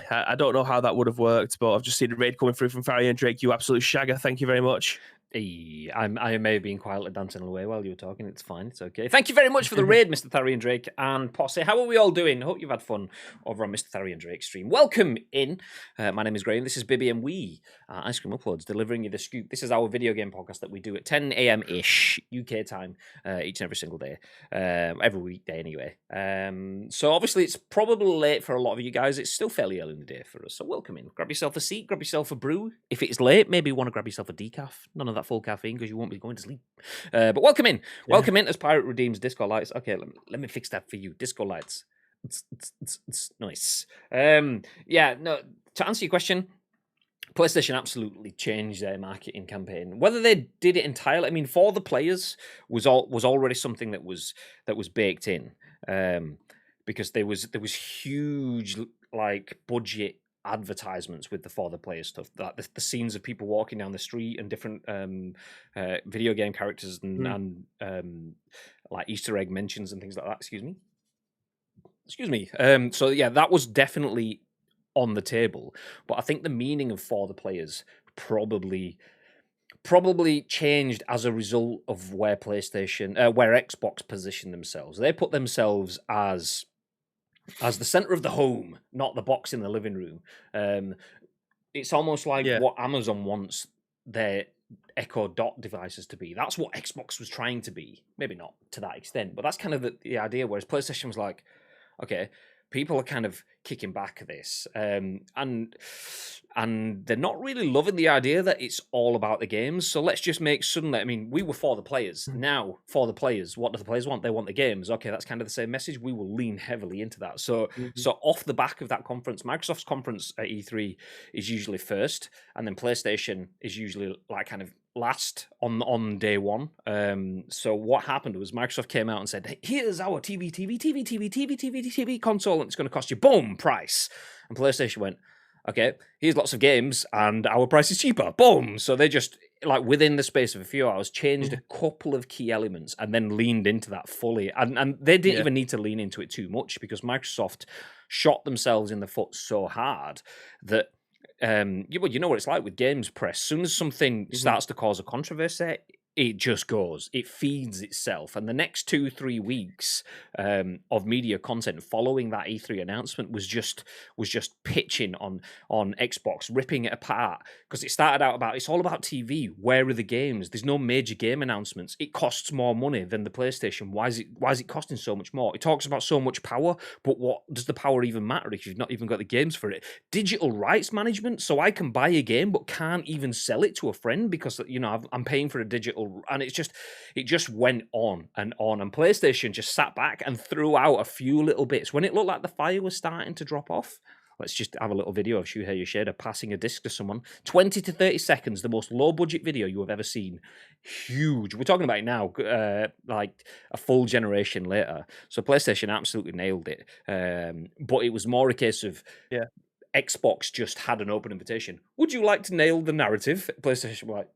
I don't know how that would have worked, but I've just seen a raid coming through from Farry and Drake. You absolute shagger. Thank you very much. I may have been quietly dancing away while you were talking. It's fine. It's okay. Thank you very much for the raid, Mr. Tharian Drake and Posse. How are we all doing? I hope you've had fun over on Mr. Tharian Drake's stream. Welcome in. My name is Graham. This is Bibby, and we are Ice Cream Uploads, delivering you the scoop. This is our video game podcast that we do at 10 a.m.-ish UK time each and every single day. Every weekday, anyway. So obviously, it's probably late for a lot of you guys. It's still fairly early in the day for us. So welcome in. Grab yourself a seat. Grab yourself a brew. If it's late, maybe you want to grab yourself a decaf. None of that full caffeine because you won't be going to sleep. But welcome in. Welcome in as Pirate redeems disco lights. Okay, let me fix that for you. Disco lights. It's nice. Yeah, no, to answer your question, PlayStation absolutely changed their marketing campaign. Whether they did it entirely, I mean, for the players was already something that was baked in. Because there was huge like budget advertisements with the for the player stuff, that the scenes of people walking down the street and different video game characters and like Easter egg mentions and things like that. Excuse me. So yeah, that was definitely on the table, but I think the meaning of for the players probably changed as a result of where Xbox positioned themselves. They put themselves as the center of the home, not the box in the living room. It's almost like what Amazon wants their Echo Dot devices to be. That's what Xbox was trying to be. Maybe not to that extent, but that's kind of the idea. Whereas PlayStation was like, okay, people are kind of kicking back at this, and they're not really loving the idea that it's all about the games. So let's just make suddenly, I mean, we were for the players. Now, for the players, what do the players want? They want the games. Okay, that's kind of the same message. We will lean heavily into that. So off the back of that conference, Microsoft's conference at E3 is usually first, and then PlayStation is usually like kind of last on day one. So what happened was Microsoft came out and said, here's our TV console, and it's going to cost you boom price. And PlayStation went, okay, here's lots of games and our price is cheaper. Boom. So they just, like, within the space of a few hours, changed a couple of key elements and then leaned into that fully. And they didn't even need to lean into it too much because Microsoft shot themselves in the foot so hard that you know what it's like with games press. As soon as something starts to cause a controversy, it just goes. It feeds itself. And the next 2-3 weeks of media content following that E3 announcement was just pitching on Xbox, ripping it apart. Because it started out about, it's all about TV. Where are the games? There's no major game announcements. It costs more money than the PlayStation. Why is it costing so much more? It talks about so much power, but what does the power even matter if you've not even got the games for it? Digital rights management, so I can buy a game but can't even sell it to a friend because, you know, I'm paying for a digital. And it just went on, and PlayStation just sat back and threw out a few little bits when it looked like the fire was starting to drop off. Let's just have a little video of Shuhei Yoshida passing a disc to someone. 20 to 30 seconds, the most low-budget video you have ever seen. Huge. We're talking about it now, like a full generation later. So PlayStation absolutely nailed it. But it was more a case of Xbox just had an open invitation. Would you like to nail the narrative? PlayStation were like,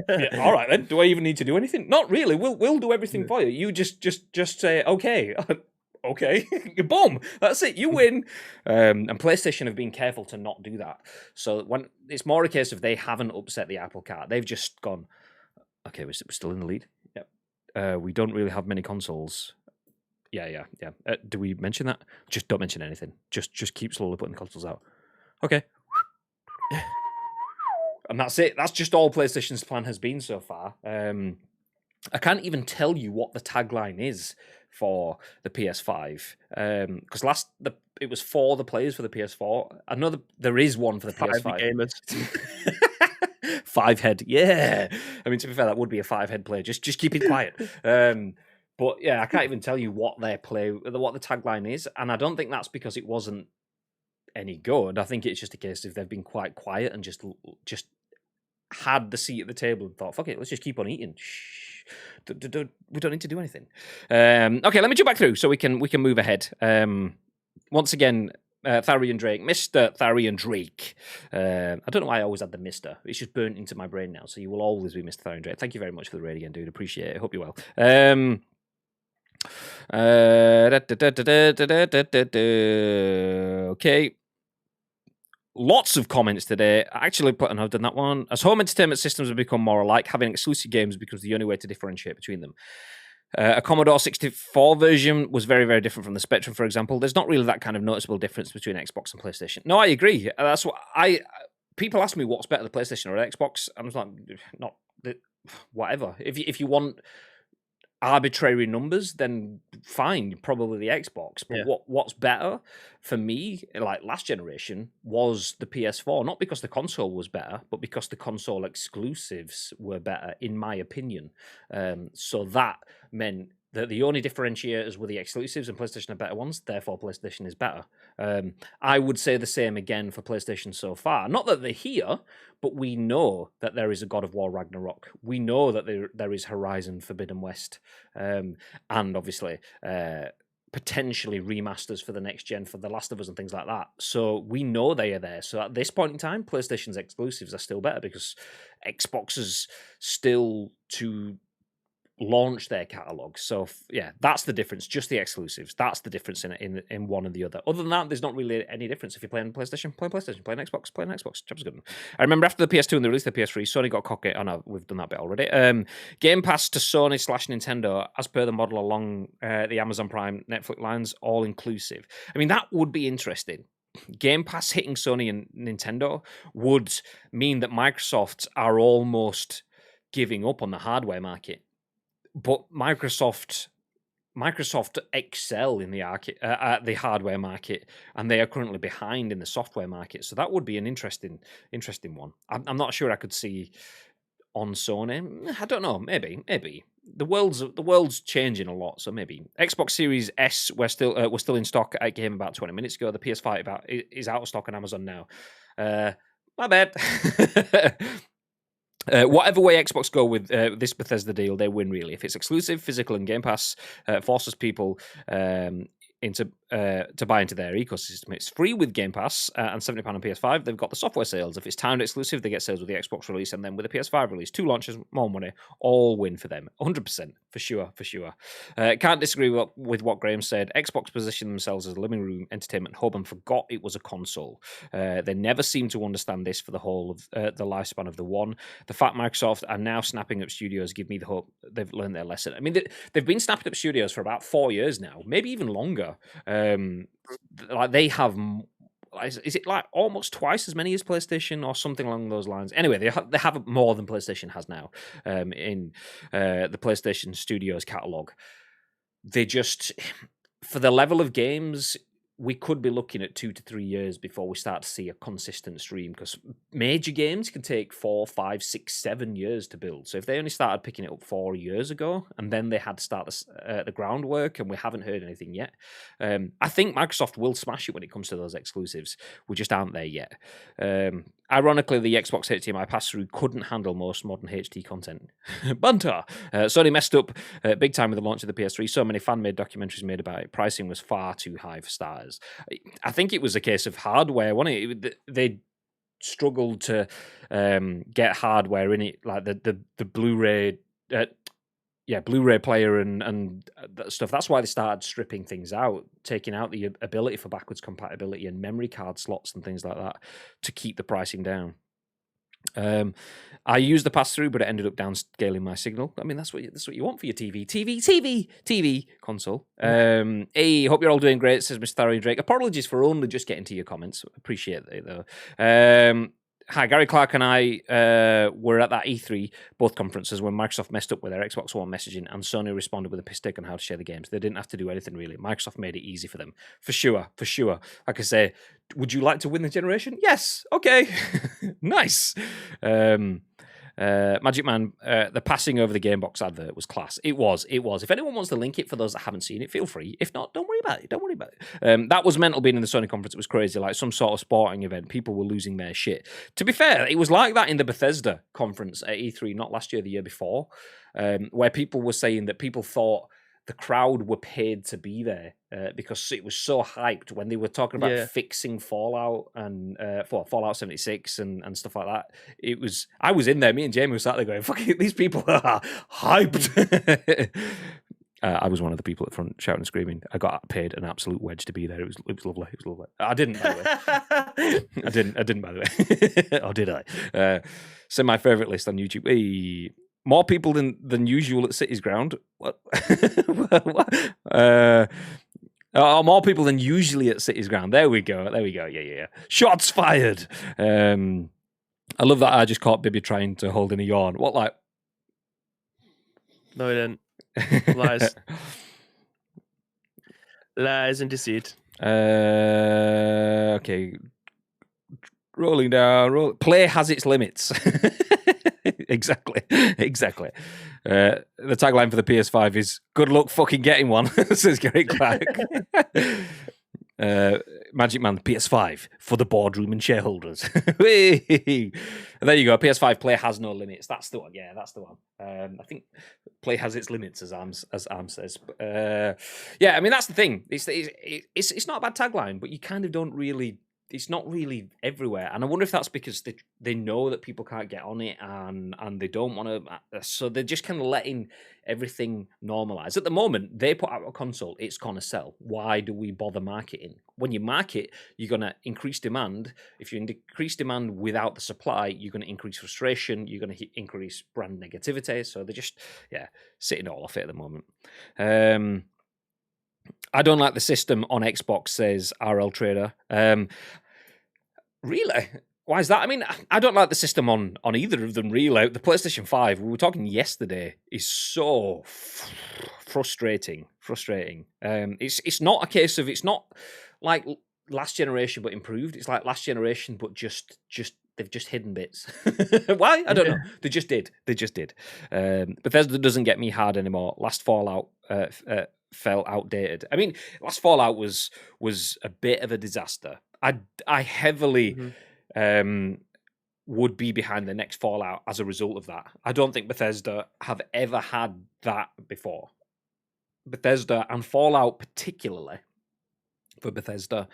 yeah, all right then. Do I even need to do anything? Not really. We'll do everything for you. You just say okay. Okay, boom, that's it, you win. And PlayStation have been careful to not do that. So when it's more a case of they haven't upset the apple cart, they've just gone, okay, we're still in the lead. Yep. We don't really have many consoles. Yeah. Do we mention that? Just don't mention anything. Just keep slowly putting consoles out. Okay. And that's it. That's just all PlayStation's plan has been so far. I can't even tell you what the tagline is for the PS5 because it was for the players for the PS4. I know there is one for the PS5. Gamers. 5-head, yeah. I mean, to be fair, that would be a 5-head player. Just keep it quiet. But yeah, I can't even tell you what the tagline is, and I don't think that's because it wasn't any good. I think it's just a case of they've been quite quiet and just had the seat at the table and thought, fuck it, let's just keep on eating. Shh. We don't need to do anything. Okay, let me jump back through so we can move ahead. Once again, Tharian Drake, Mr. Tharian Drake. I don't know why I always had the Mr. It's just burnt into my brain now, so you will always be Mr. Tharian Drake. Thank you very much for the raid again, dude. Appreciate it. Hope you're well. Okay. Lots of comments today. Actually, I've done that one. As home entertainment systems have become more alike, having exclusive games becomes the only way to differentiate between them. A Commodore 64 version was very, very different from the Spectrum, for example. There's not really that kind of noticeable difference between Xbox and PlayStation. No, I agree. That's what people ask me what's better, the PlayStation or Xbox. I'm just like, not whatever. If you want arbitrary numbers, then fine, probably the Xbox. But what's better for me, like last generation, was the PS4. Not because the console was better, but because the console exclusives were better, in my opinion. So that meant that the only differentiators were the exclusives, and PlayStation are better ones. Therefore, PlayStation is better. I would say the same again for PlayStation so far. Not that they're here, but we know that there is a God of War Ragnarok. We know that there is Horizon Forbidden West, and obviously potentially remasters for the next gen for The Last of Us and things like that. So we know they are there. So at this point in time, PlayStation's exclusives are still better because Xbox is still to launch their catalog. So yeah, that's the difference. Just the exclusives. That's the difference in one and the other. Other than that, there's not really any difference. If you're playing PlayStation, play PlayStation. Playing Xbox, playing Xbox. Job's good. I remember after the PS2 and they released the PS3, Sony got cocky. Oh no, we've done that bit already. Game Pass to Sony/Nintendo, as per the model along the Amazon Prime Netflix lines, all inclusive. I mean, that would be interesting. Game Pass hitting Sony and Nintendo would mean that Microsoft are almost giving up on the hardware market. But Microsoft excel in the hardware market, and they are currently behind in the software market. So that would be an interesting one. I'm not sure I could see on Sony. I don't know. Maybe the world's changing a lot. So maybe Xbox Series S we're still in stock. I came about 20 minutes ago. The PS5 is out of stock on Amazon now. My bad. Whatever way Xbox go with this Bethesda deal, they win really. If it's exclusive, physical, and Game Pass, forces people to buy into their ecosystem. It's free with Game Pass and £70 on PS5. They've got the software sales. If it's timed exclusive, they get sales with the Xbox release and then with the PS5 release. 2 launches, more money, all win for them. 100% for sure. Can't disagree with what Graham said. Xbox positioned themselves as a living room entertainment hub and forgot it was a console. They never seem to understand this for the whole of the lifespan of the One. The fact Microsoft are now snapping up studios give me the hope they've learned their lesson. I mean, they've been snapping up studios for about 4 years now, maybe even longer. Like they have, is it like almost twice as many as PlayStation or something along those lines? Anyway, they have more than PlayStation has now in the PlayStation Studios catalog. They just, for the level of games, we could be looking at 2 to 3 years before we start to see a consistent stream, because major games can take 4, 5, 6, 7 years to build. So if they only started picking it up 4 years ago and then they had to start the groundwork and we haven't heard anything yet, I think Microsoft will smash it when it comes to those exclusives. We just aren't there yet. Ironically, the Xbox HDMI pass-through couldn't handle most modern HD content. Bunter! Sony messed up big time with the launch of the PS3. So many fan-made documentaries made about it. Pricing was far too high for starters. I think it was a case of hardware, wasn't it? They struggled to get hardware in it, like the Blu-ray... Blu-ray player and that stuff. That's why they started stripping things out, taking out the ability for backwards compatibility and memory card slots and things like that to keep the pricing down. I used the pass-through, but it ended up downscaling my signal. I mean, that's what you want for your TV console. Hey, hope you're all doing great, says Mr. Tharian Drake. Apologies for only just getting to your comments. Appreciate it, though. Hi, Gary Clark and I were at that E3, both conferences, when Microsoft messed up with their Xbox One messaging and Sony responded with a piss take on how to share the games. They didn't have to do anything, really. Microsoft made it easy for them. For sure. Like I say, would you like to win the generation? Yes. Okay. Nice. Magic Man, the passing over the Gamebox advert was class. It was. If anyone wants to link it for those that haven't seen it, feel free. If not, don't worry about it. That was mental being in the Sony conference. It was crazy, like some sort of sporting event. People were losing their shit. To be fair, it was like that in the Bethesda conference at E3, not last year, the year before, where people were saying that people thought the crowd were paid to be there because it was so hyped when they were talking about fixing Fallout and Fallout 76 and stuff like that. I was in there, me and Jamie were sat there going, fucking, these people are hyped. I was one of the people at front shouting and screaming. I got paid an absolute wedge to be there. It was lovely. It was lovely. I didn't, by the way. I didn't, by the way. Or did I? So my favourite list on YouTube. Hey, more people than usual at City's Ground. What? More people than usually at City's Ground. There we go. Yeah. Shots fired. I love that I just caught Bibby trying to hold in a yawn. What, like? No, he didn't. Lies. Lies and deceit. Okay. Rolling down. Play has its limits. Exactly. The tagline for the PS5 is "Good luck fucking getting one," says Gary Clark. Magic Man, PS5 for the boardroom and shareholders. There you go. PS5 Play has no limits. That's the one. Yeah, that's the one. I think Play has its limits, as Arm says. Yeah, I mean that's the thing. It's not a bad tagline, but you kind of don't really. It's not really everywhere, and I wonder if that's because they know that people can't get on it, and they don't want to. So they're just kind of letting everything normalize. At the moment, they put out a console, it's gonna sell. Why do we bother marketing? When you market, you're gonna increase demand. If you increase demand without the supply, you're gonna increase frustration. You're gonna increase brand negativity. So they're just sitting all off it at the moment. I don't like the system on Xbox, says RL Trader. Really? Why is that? I mean, I don't like the system on either of them, really. The PlayStation 5, we were talking yesterday, is so frustrating. It's not a case of, it's not like last generation but improved. It's like last generation but just they've just hidden bits. Why? I don't know. They just did. Bethesda doesn't get me hard anymore. Last Fallout felt outdated. I mean, last Fallout was a bit of a disaster. I heavily would be behind the next Fallout as a result of that. I don't think Bethesda have ever had that before. Bethesda and Fallout particularly for Bethesda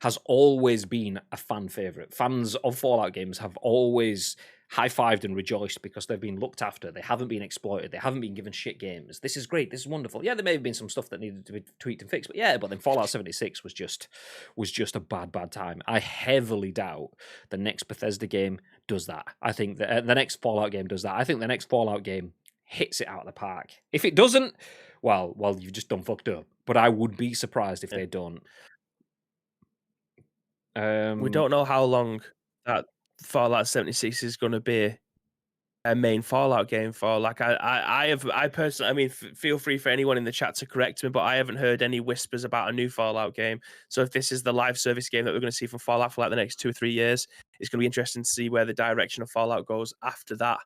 has always been a fan favourite. Fans of Fallout games have always high-fived and rejoiced because they've been looked after. They haven't been exploited. They haven't been given shit games. This is great. This is wonderful. Yeah, there may have been some stuff that needed to be tweaked and fixed, but then Fallout 76 was just a bad time. I heavily doubt the next Bethesda game does that. I think the next Fallout game does that. I think the next Fallout game hits it out of the park. If it doesn't, well, you've just done fucked up. But I would be surprised if they don't. We don't know how long that Fallout 76 is going to be a main Fallout game for. Like I personally, I mean, feel free for anyone in the chat to correct me, but I haven't heard any whispers about a new Fallout game. So if this is the live service game that we're going to see from Fallout for like the next 2 or 3 years, it's going to be interesting to see where the direction of Fallout goes after that.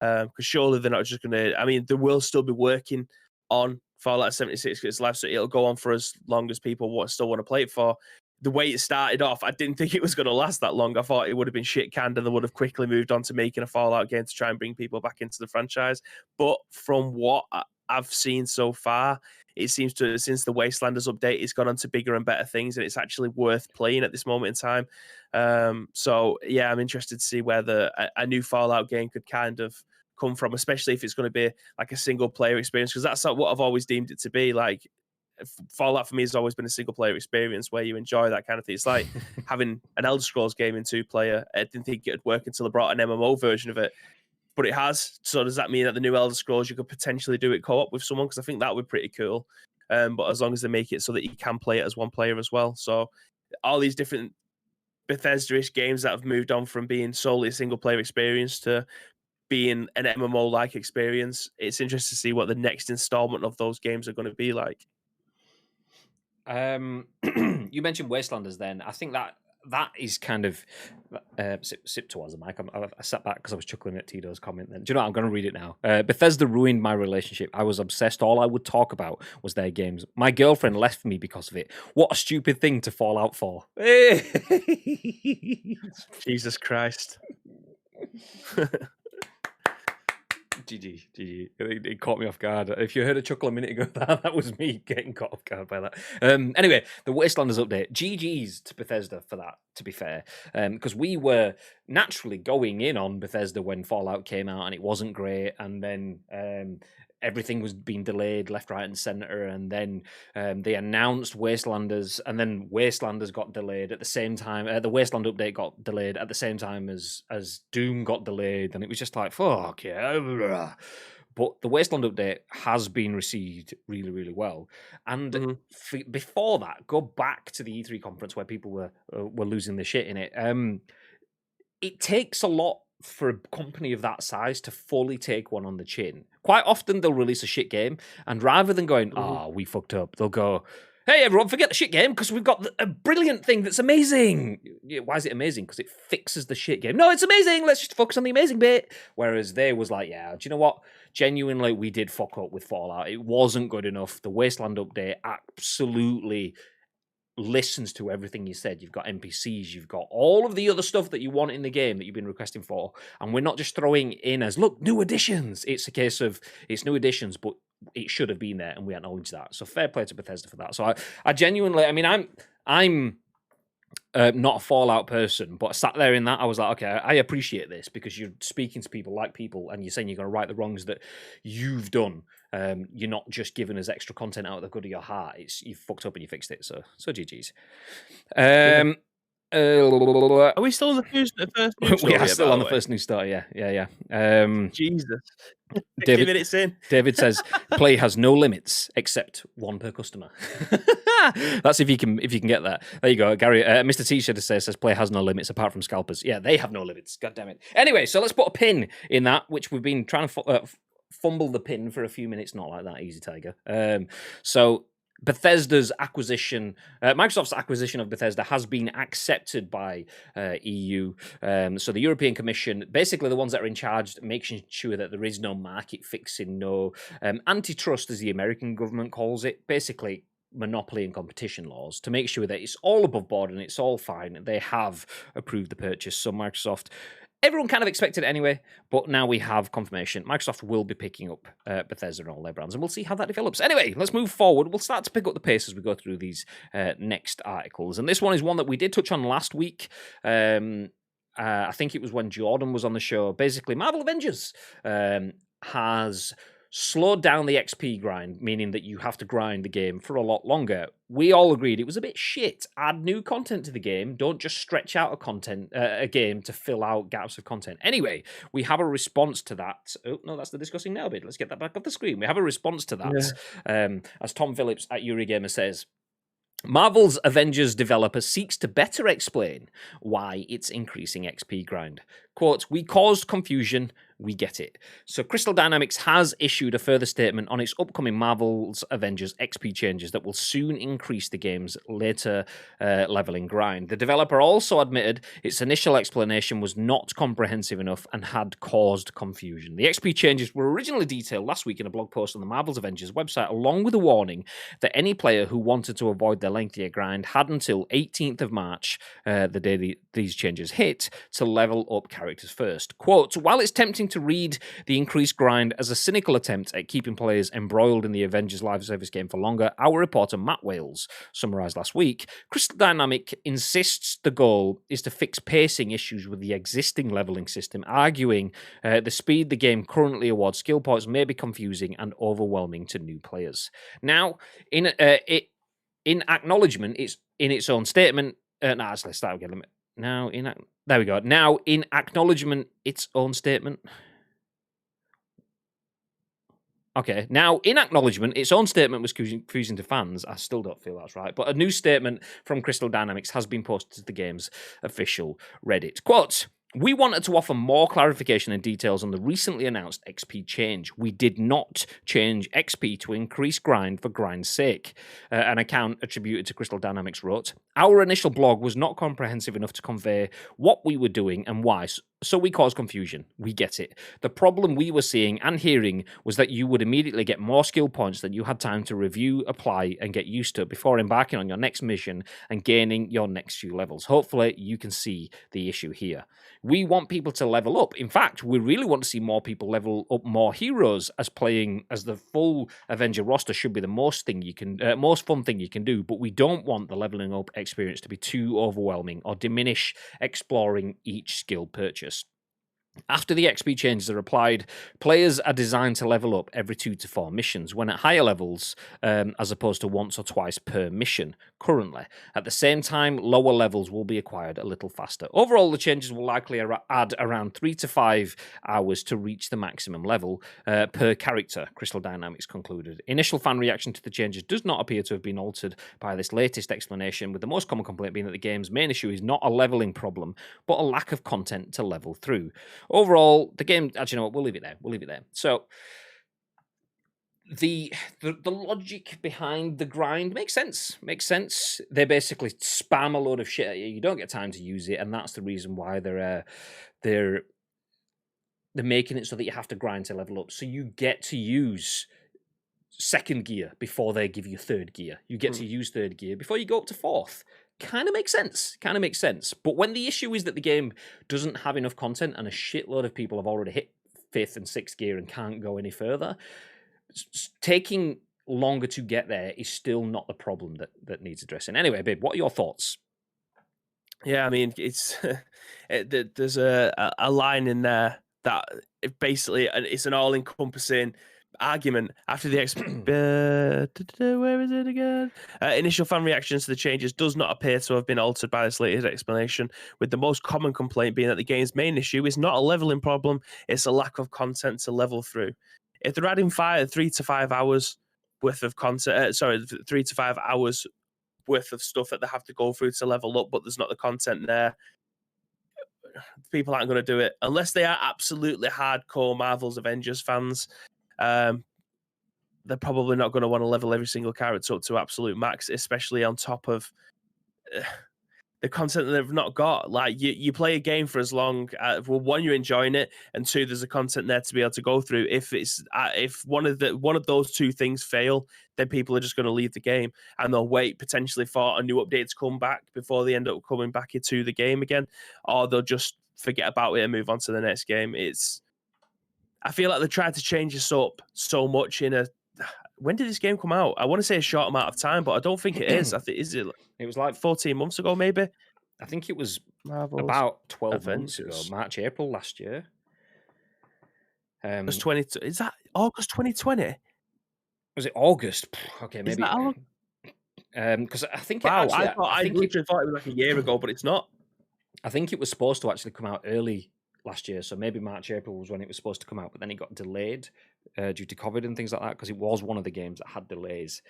Because surely they're not just going to. I mean, they will still be working on Fallout 76 because it's live, so it'll go on for as long as people still want to play it for. The way it started off, I didn't think it was going to last that long. I thought it would have been shit canned and they would have quickly moved on to making a Fallout game to try and bring people back into the franchise. But from what I've seen so far, it seems to, since the Wastelanders update, it's gone on to bigger and better things, and it's actually worth playing at this moment in time. So yeah, I'm interested to see whether a new Fallout game could kind of come from, especially if it's going to be like a single player experience, because that's not what I've always deemed it to be. Like, Fallout for me has always been a single player experience where you enjoy that kind of thing. It's like having an Elder Scrolls game in 2-player. I didn't think it would work until I brought an MMO version of it, but it has. So does that mean that the new Elder Scrolls you could potentially do it co-op with someone? Because I think that would be pretty cool. But as long as they make it so that you can play it as one player as well. So all these different Bethesda-ish games that have moved on from being solely a single player experience to being an MMO-like experience. It's interesting to see what the next installment of those games are going to be like. You mentioned Wastelanders then. I think that is kind of sip towards the mic. I sat back because I was chuckling at Tito's comment then. Do you know what? I'm going to read it now. Bethesda ruined my relationship. I was obsessed. All I would talk about was their games. My girlfriend left me because of it. What a stupid thing to fall out for. Jesus Christ. GG. It caught me off guard. If you heard a chuckle a minute ago, that was me getting caught off guard by that. Anyway, the Wastelanders update. GG's to Bethesda for that, to be fair. Because we were naturally going in on Bethesda when Fallout came out and it wasn't great. And then everything was being delayed left, right, and center. And then they announced Wastelanders, and then Wastelanders got delayed at the same time. The Wasteland update got delayed at the same time as Doom got delayed, and it was just like, fuck yeah. But the Wasteland update has been received really, really well. And before that, go back to the E3 conference where people were losing their shit in it. It takes a lot for a company of that size to fully take one on the chin. Quite often they'll release a shit game, and rather than going, we fucked up, they'll go, hey everyone, forget the shit game because we've got a brilliant thing that's amazing. Why is it amazing? Because it fixes the shit game. No, it's amazing. Let's just focus on the amazing bit. Whereas they was like, yeah, do you know what? Genuinely, we did fuck up with Fallout. It wasn't good enough. The Wasteland update absolutely listens to everything you said. You've got NPCs, you've got all of the other stuff that you want in the game that you've been requesting for, and we're not just throwing in as, look, new additions. It's a case of it's new additions, but it should have been there, and we acknowledge that. So fair play to Bethesda for that. So I genuinely, I mean, I'm not a Fallout person, but I sat there in that. I was like, okay, I appreciate this because you're speaking to people like people, and you're saying you're going to right the wrongs that you've done. You're not just giving us extra content out of the good of your heart. It's you fucked up and you fixed it. So GG's. Are we still on the first news story? We are still on the first news story. Yeah. Jesus. 50 David, minutes in. David says play has no limits except one per customer. That's if you can get that. There you go, Gary. Mr. T-shirt says play has no limits apart from scalpers. Yeah, they have no limits. God damn it. Anyway, so let's put a pin in that, which we've been trying to fumble the pin for a few minutes. Not like that, easy tiger. So Bethesda's acquisition, Microsoft's acquisition of Bethesda has been accepted by EU. So the European Commission, basically the ones that are in charge, making sure that there is no market fixing, no antitrust, as the American government calls it, basically monopoly and competition laws, to make sure that it's all above board and it's all fine. They have approved the purchase. So Microsoft, everyone kind of expected it anyway, but now we have confirmation. Microsoft will be picking up Bethesda and all their brands, and we'll see how that develops. Anyway, let's move forward. We'll start to pick up the pace as we go through these next articles. And this one is one that we did touch on last week. I think it was when Jordan was on the show. Basically, Marvel Avengers has slowed down the XP grind, meaning that you have to grind the game for a lot longer. We all agreed it was a bit shit. Add new content to the game. Don't just stretch out a game to fill out gaps of content. Anyway, we have a response to that. Oh, no, that's the discussing now bit. Let's get that back off the screen. We have a response to that. As Tom Phillips at Eurogamer says, Marvel's Avengers developer seeks to better explain why it's increasing XP grind. Quote, "We caused confusion. We get it." So Crystal Dynamics has issued a further statement on its upcoming Marvel's Avengers XP changes that will soon increase the game's later leveling grind. The developer also admitted its initial explanation was not comprehensive enough and had caused confusion. The XP changes were originally detailed last week in a blog post on the Marvel's Avengers website, along with a warning that any player who wanted to avoid the lengthier grind had until 18th of March, the day these changes hit, to level up characters first. Quote, "While it's tempting to read the increased grind as a cynical attempt at keeping players embroiled in the Avengers live service game for longer, our reporter Matt Wales summarised last week, Crystal Dynamic insists the goal is to fix pacing issues with the existing levelling system, arguing the speed the game currently awards skill points may be confusing and overwhelming to new players." Now, in acknowledgement, it's in its own statement. Let's start again. There we go. Now, in acknowledgement, its own statement. Okay, now in acknowledgement, its own statement was confusing to fans. I still don't feel that's right, but a new statement from Crystal Dynamics has been posted to the game's official Reddit. Quote, "We wanted to offer more clarification and details on the recently announced XP change. We did not change XP to increase grind for grind's sake," an account attributed to Crystal Dynamics wrote. "Our initial blog was not comprehensive enough to convey what we were doing and why, so we caused confusion. We get it. The problem we were seeing and hearing was that you would immediately get more skill points than you had time to review, apply, and get used to before embarking on your next mission and gaining your next few levels. Hopefully, you can see the issue here. We want people to level up. In fact, we really want to see more people level up more heroes, as playing as the full Avenger roster should be the most fun thing you can do, but we don't want the leveling up experience to be too overwhelming or diminish exploring each skill purchase. After the XP changes are applied, players are designed to level up every 2 to 4 missions, when at higher levels, as opposed to once or twice per mission currently. At the same time, lower levels will be acquired a little faster. Overall, the changes will likely add around 3 to 5 hours to reach the maximum level per character, Crystal Dynamics concluded. Initial fan reaction to the changes does not appear to have been altered by this latest explanation, with the most common complaint being that the game's main issue is not a leveling problem, but a lack of content to level through. Overall, the game, actually, you know what, we'll leave it there. So, the logic behind the grind makes sense. They basically spam a load of shit at you. You don't get time to use it, and that's the reason why they're making it so that you have to grind to level up. So you get to use second gear before they give you third gear. You get to use third gear before you go up to fourth. Kind of makes sense. But when the issue is that the game doesn't have enough content and a shitload of people have already hit 5th and 6th gear and can't go any further, taking longer to get there is still not the problem that needs addressing. Anyway, babe, what are your thoughts? Yeah, I mean, it's there's a line in there that basically it's an all-encompassing argument after the where is it again? Initial fan reactions to the changes does not appear to have been altered by this latest explanation, with the most common complaint being that the game's main issue is not a leveling problem, it's a lack of content to level through. If they're adding 3 to 5 hours worth of content, 3 to 5 hours worth of stuff that they have to go through to level up, but there's not the content there, people aren't going to do it unless they are absolutely hardcore Marvel's Avengers fans. They're probably not going to want to level every single character up to absolute max, especially on top of the content that they've not got. Like you play a game for as long, well, one, you're enjoying it, and two, there's a content there to be able to go through. If one of those two things fail, then people are just going to leave the game and they'll wait potentially for a new update to come back before they end up coming back into the game again, or they'll just forget about it and move on to the next game. I feel like they tried to change this up so much when did this game come out? I want to say a short amount of time, but I don't think it is. It was like 14 months ago, maybe. I think it was Marvel's about 12 Avengers. months ago, March, April last year. Is that August 2020? Was it August? Okay, maybe. Is that how long? Because I think I literally thought it was like a year ago, but it's not. I think it was supposed to actually come out early last year. So maybe March, April was when it was supposed to come out, but then it got delayed due to COVID and things like that, because it was one of the games that had delays.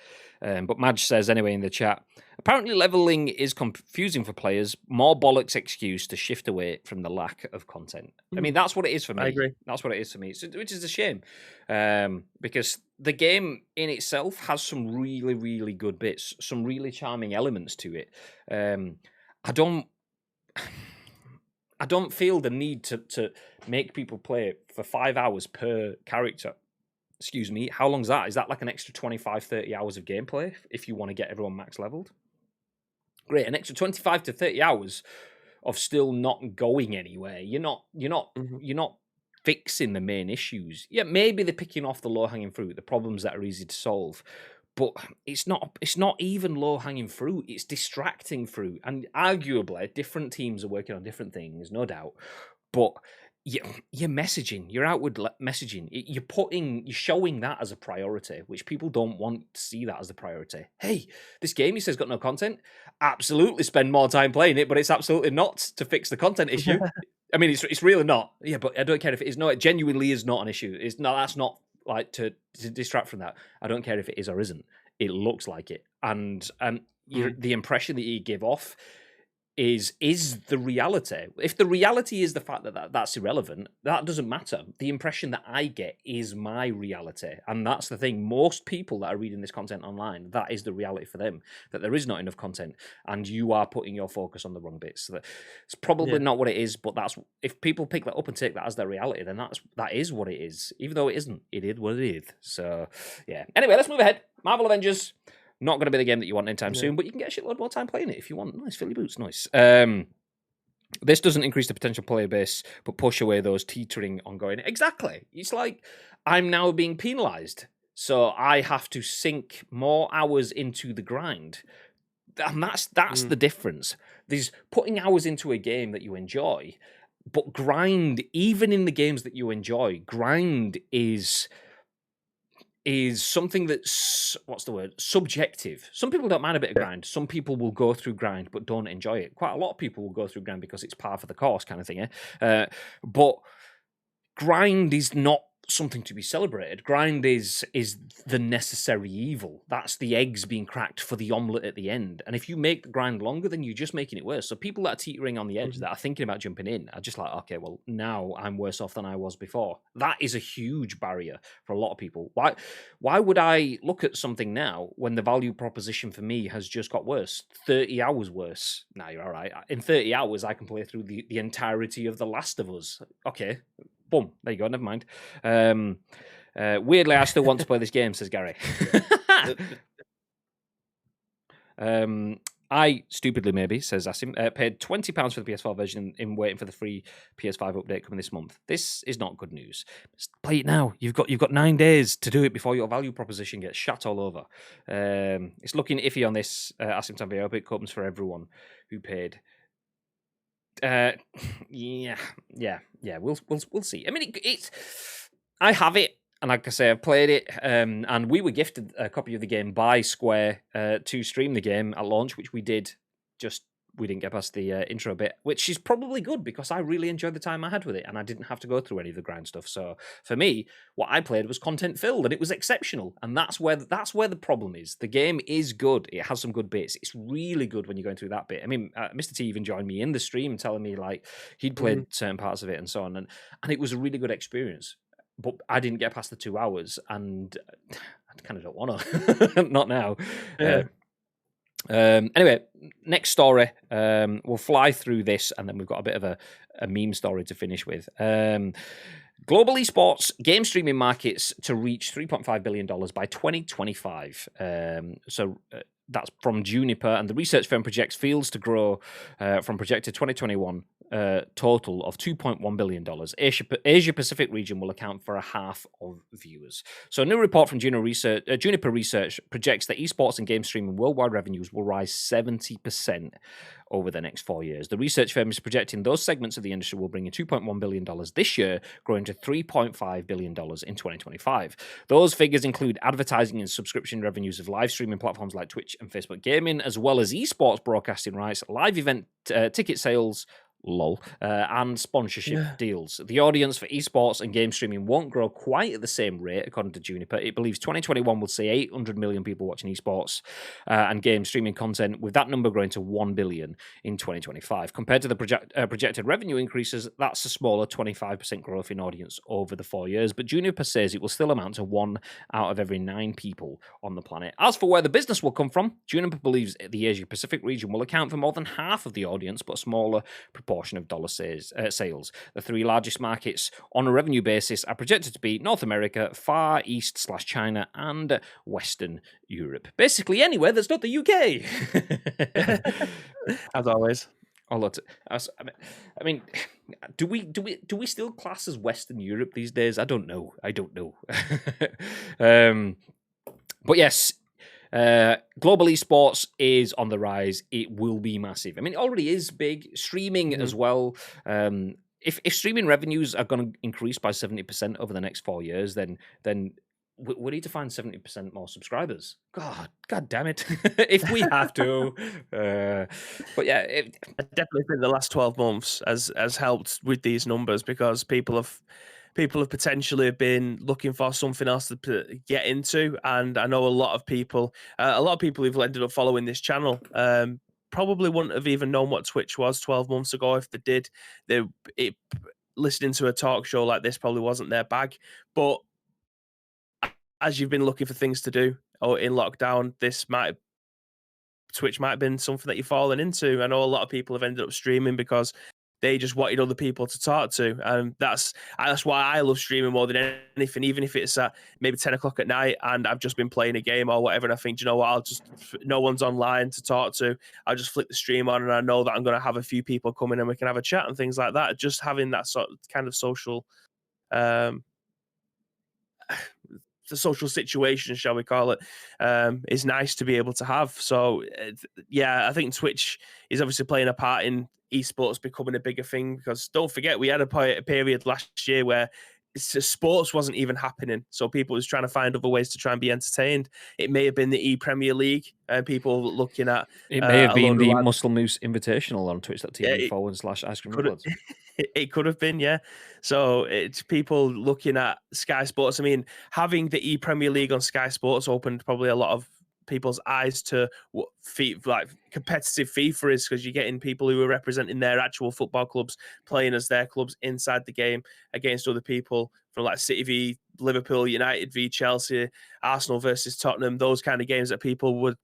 But Madge says anyway in the chat, apparently leveling is confusing for players. More bollocks excuse to shift away from the lack of content. I mean, that's what it is for me. I agree. That's what it is for me, which is a shame, because the game in itself has some really, really good bits, some really charming elements to it. I don't feel the need to make people play for 5 hours per character. Excuse me. How long's that? Is that like an extra 25, 30 hours of gameplay if you want to get everyone max leveled? Great. An extra 25 to 30 hours of still not going anywhere. You're not fixing the main issues. Yeah, maybe they're picking off the low-hanging fruit, the problems that are easy to solve. But it's not even low-hanging fruit. It's distracting fruit. And arguably, different teams are working on different things, no doubt. But you're messaging, you're outward messaging. You're showing that as a priority, which people don't want to see that as a priority. Hey, this game, you say, has got no content. Absolutely spend more time playing it, but it's absolutely not to fix the content issue. I mean, it's really not. Yeah, but I don't care if it is. No, it genuinely is not an issue. It's not. That's not like to distract from that. I don't care if it is or isn't. It looks like it, and the impression that you give off is the reality. If the reality is the fact that that's irrelevant, that doesn't matter. The impression that I get is my reality, and that's the thing. Most people that are reading this content online, that is the reality for them, that there is not enough content, and you are putting your focus on the wrong bits. So it's probably not what it is, but that's, if people pick that up and take that as their reality, then that is what it is. Even though it isn't, it is what it is. So yeah. Anyway, let's move ahead. Marvel Avengers. Not going to be the game that you want anytime soon, but you can get a shitload more time playing it if you want. Nice, fill your boots, nice. This doesn't increase the potential player base, but push away those teetering ongoing. Exactly. It's like I'm now being penalised, so I have to sink more hours into the grind. And that's the difference. There's putting hours into a game that you enjoy, but grind, even in the games that you enjoy, grind is something that's, subjective. Some people don't mind a bit of grind. Some people will go through grind but don't enjoy it. Quite a lot of people will go through grind because it's par for the course kind of thing. But grind is not something to be celebrated. Grind is the necessary evil. That's the eggs being cracked for the omelette at the end. And if you make the grind longer, then you're just making it worse. So people that are teetering on the edge, that are thinking about jumping in, are just like, okay, well, now I'm worse off than I was before. That is a huge barrier for a lot of people. Why would I look at something now when the value proposition for me has just got worse? 30 hours worse. Now you're all right. In 30 hours, I can play through the entirety of The Last of Us. Okay. Boom. There you go. Never mind. Weirdly, I still want to play this game, says Gary. I, stupidly maybe, says Asim, paid £20 for the PS4 version in waiting for the free PS5 update coming this month. This is not good news. Just play it now. You've got 9 days to do it before your value proposition gets shat all over. It's looking iffy on this, Asim Tanvi. I hope it comes for everyone who paid. Yeah. We'll see. I mean, it's. I have it, and like I say, I've played it, and we were gifted a copy of the game by Square to stream the game at launch, which we did. Just we didn't get past the intro bit, which is probably good because I really enjoyed the time I had with it, and I didn't have to go through any of the grind stuff. So for me, what I played was content filled, and it was exceptional. And that's where the problem is. The game is good; it has some good bits. It's really good when you're going through that bit. I mean, Mr. T even joined me in the stream, telling me like he'd played certain parts of it and so on, and it was a really good experience. But I didn't get past the 2 hours, and I kind of don't want to. Not now. Yeah. Anyway, next story. We'll fly through this, and then we've got a bit of a meme story to finish with. Global esports game streaming markets to reach $3.5 billion by 2025. That's from Juniper, and the research firm projects fields to grow from projected 2021 total of $2.1 billion. Asia Pacific region will account for a half of viewers. So a new report from Juniper Research projects that esports and game streaming worldwide revenues will rise 70% over the next 4 years. The research firm is projecting those segments of the industry will bring in $2.1 billion this year, growing to $3.5 billion in 2025. Those figures include advertising and subscription revenues of live streaming platforms like Twitch and Facebook Gaming, as well as esports broadcasting rights, live event ticket sales, lol, and sponsorship Yeah. deals. The audience for esports and game streaming won't grow quite at the same rate, according to Juniper. It believes 2021 will see 800 million people watching esports and game streaming content, with that number growing to 1 billion in 2025. Compared to the projected revenue increases, that's a smaller 25% growth in audience over the 4 years, but Juniper says it will still amount to 1 out of every 9 people on the planet. As for where the business will come from, Juniper believes the Asia Pacific region will account for more than half of the audience, but a smaller proportion of dollar sales. The 3 largest markets on a revenue basis are projected to be North America, Far East/China, and Western Europe. Basically, anywhere that's not the UK. As always. I mean, do we still class as Western Europe these days? I don't know. But yes, global esports is on the rise. It will be massive. I mean, it already is big. Streaming as well. If streaming revenues are going to increase by 70% over the next 4 years, then we need to find 70% more subscribers. God damn it! If we have to, but yeah, I definitely think the last 12 months has helped with these numbers, because people have potentially been looking for something else to get into, and I know a lot of people who've ended up following this channel probably wouldn't have even known what Twitch was 12 months ago. If they did, listening to a talk show like this probably wasn't their bag. But as you've been looking for things to do or in lockdown, Twitch might have been something that you've fallen into. I know a lot of people have ended up streaming because they just wanted other people to talk to, and that's why I love streaming more than anything. Even if it's at maybe 10 o'clock at night and I've just been playing a game or whatever, and I think, you know what, no one's online to talk to, I'll just flick the stream on, and I know that I'm going to have a few people come in and we can have a chat and things like that. Just having that sort of kind of social the social situation, shall we call it, is nice to be able to have. So, yeah, I think Twitch is obviously playing a part in esports becoming a bigger thing, because don't forget, we had a period last year where sports wasn't even happening. So people was trying to find other ways to try and be entertained. It may have been the E-Premier League and people looking at it may have been the lads. Muscle Moose Invitational on twitch.tv / Ice Cream Records. It could have been, yeah. So it's people looking at Sky Sports. I mean, having the E-Premier League on Sky Sports opened probably a lot of people's eyes to what like competitive FIFA is, because you're getting people who are representing their actual football clubs playing as their clubs inside the game against other people, from like City v Liverpool, United v Chelsea, Arsenal versus Tottenham, those kind of games that people would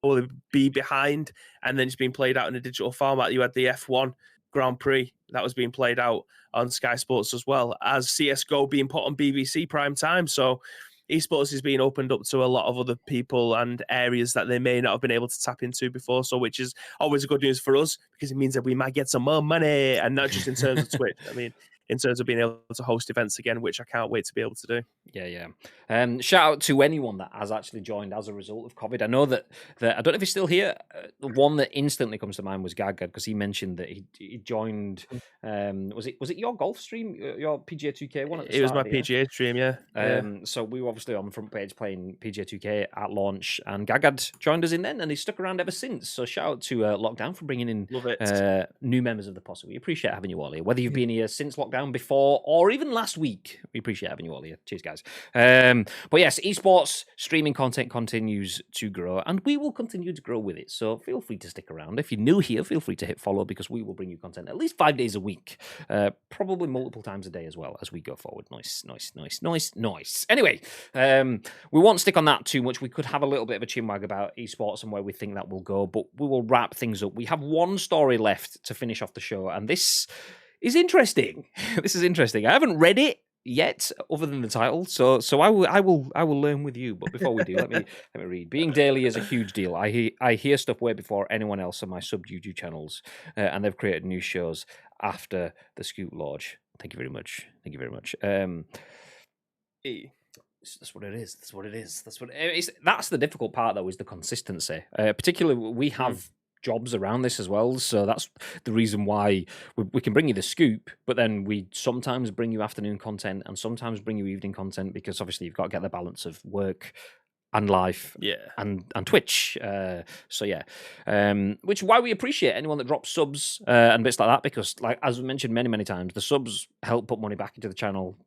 probably be behind, and then it's being played out in a digital format. You had the F1 Grand Prix that was being played out on Sky Sports, as well as CSGO being put on BBC prime time. So esports is being opened up to a lot of other people and areas that they may not have been able to tap into before. So, which is always a good news for us, because it means that we might get some more money, and not just in terms of Twitch. I mean, in terms of being able to host events again, which I can't wait to be able to do. Yeah. Shout out to anyone that has actually joined as a result of COVID. I know that I don't know if he's still here. The one that instantly comes to mind was Gaggad, because he mentioned that he joined. Was it your golf stream, your PGA 2K one? It was my PGA stream, yeah. So we were obviously on the front page playing PGA 2K at launch, and Gaggad joined us in then, and he's stuck around ever since. So shout out to Lockdown for bringing in new members of the posse. We appreciate having you all here, whether you've been here since lockdown, before, or even last week. We appreciate having you all here. Cheers, guys. But yes, esports streaming content continues to grow, and we will continue to grow with it. So feel free to stick around. If you're new here, feel free to hit follow, because we will bring you content at least 5 days a week, probably multiple times a day as well as we go forward. Nice. Anyway, we won't stick on that too much. We could have a little bit of a chinwag about esports and where we think that will go, but we will wrap things up. We have one story left to finish off the show, and this is interesting. This is interesting. I haven't read it yet, other than the title, so I will learn with you. But before we do, let me read. Being daily is a huge deal. I hear stuff way before anyone else on my sub YouTube channels, and they've created new shows after the Scoot launch. Thank you very much. That's what it is. That's the difficult part, though, is the consistency. Particularly, we have jobs around this as well, so that's the reason why we can bring you the scoop, but then we sometimes bring you afternoon content and sometimes bring you evening content, because obviously you've got to get the balance of work and live and Twitch. So yeah, which is why we appreciate anyone that drops subs and bits like that, because like as we mentioned many times, the subs help put money back into the channel.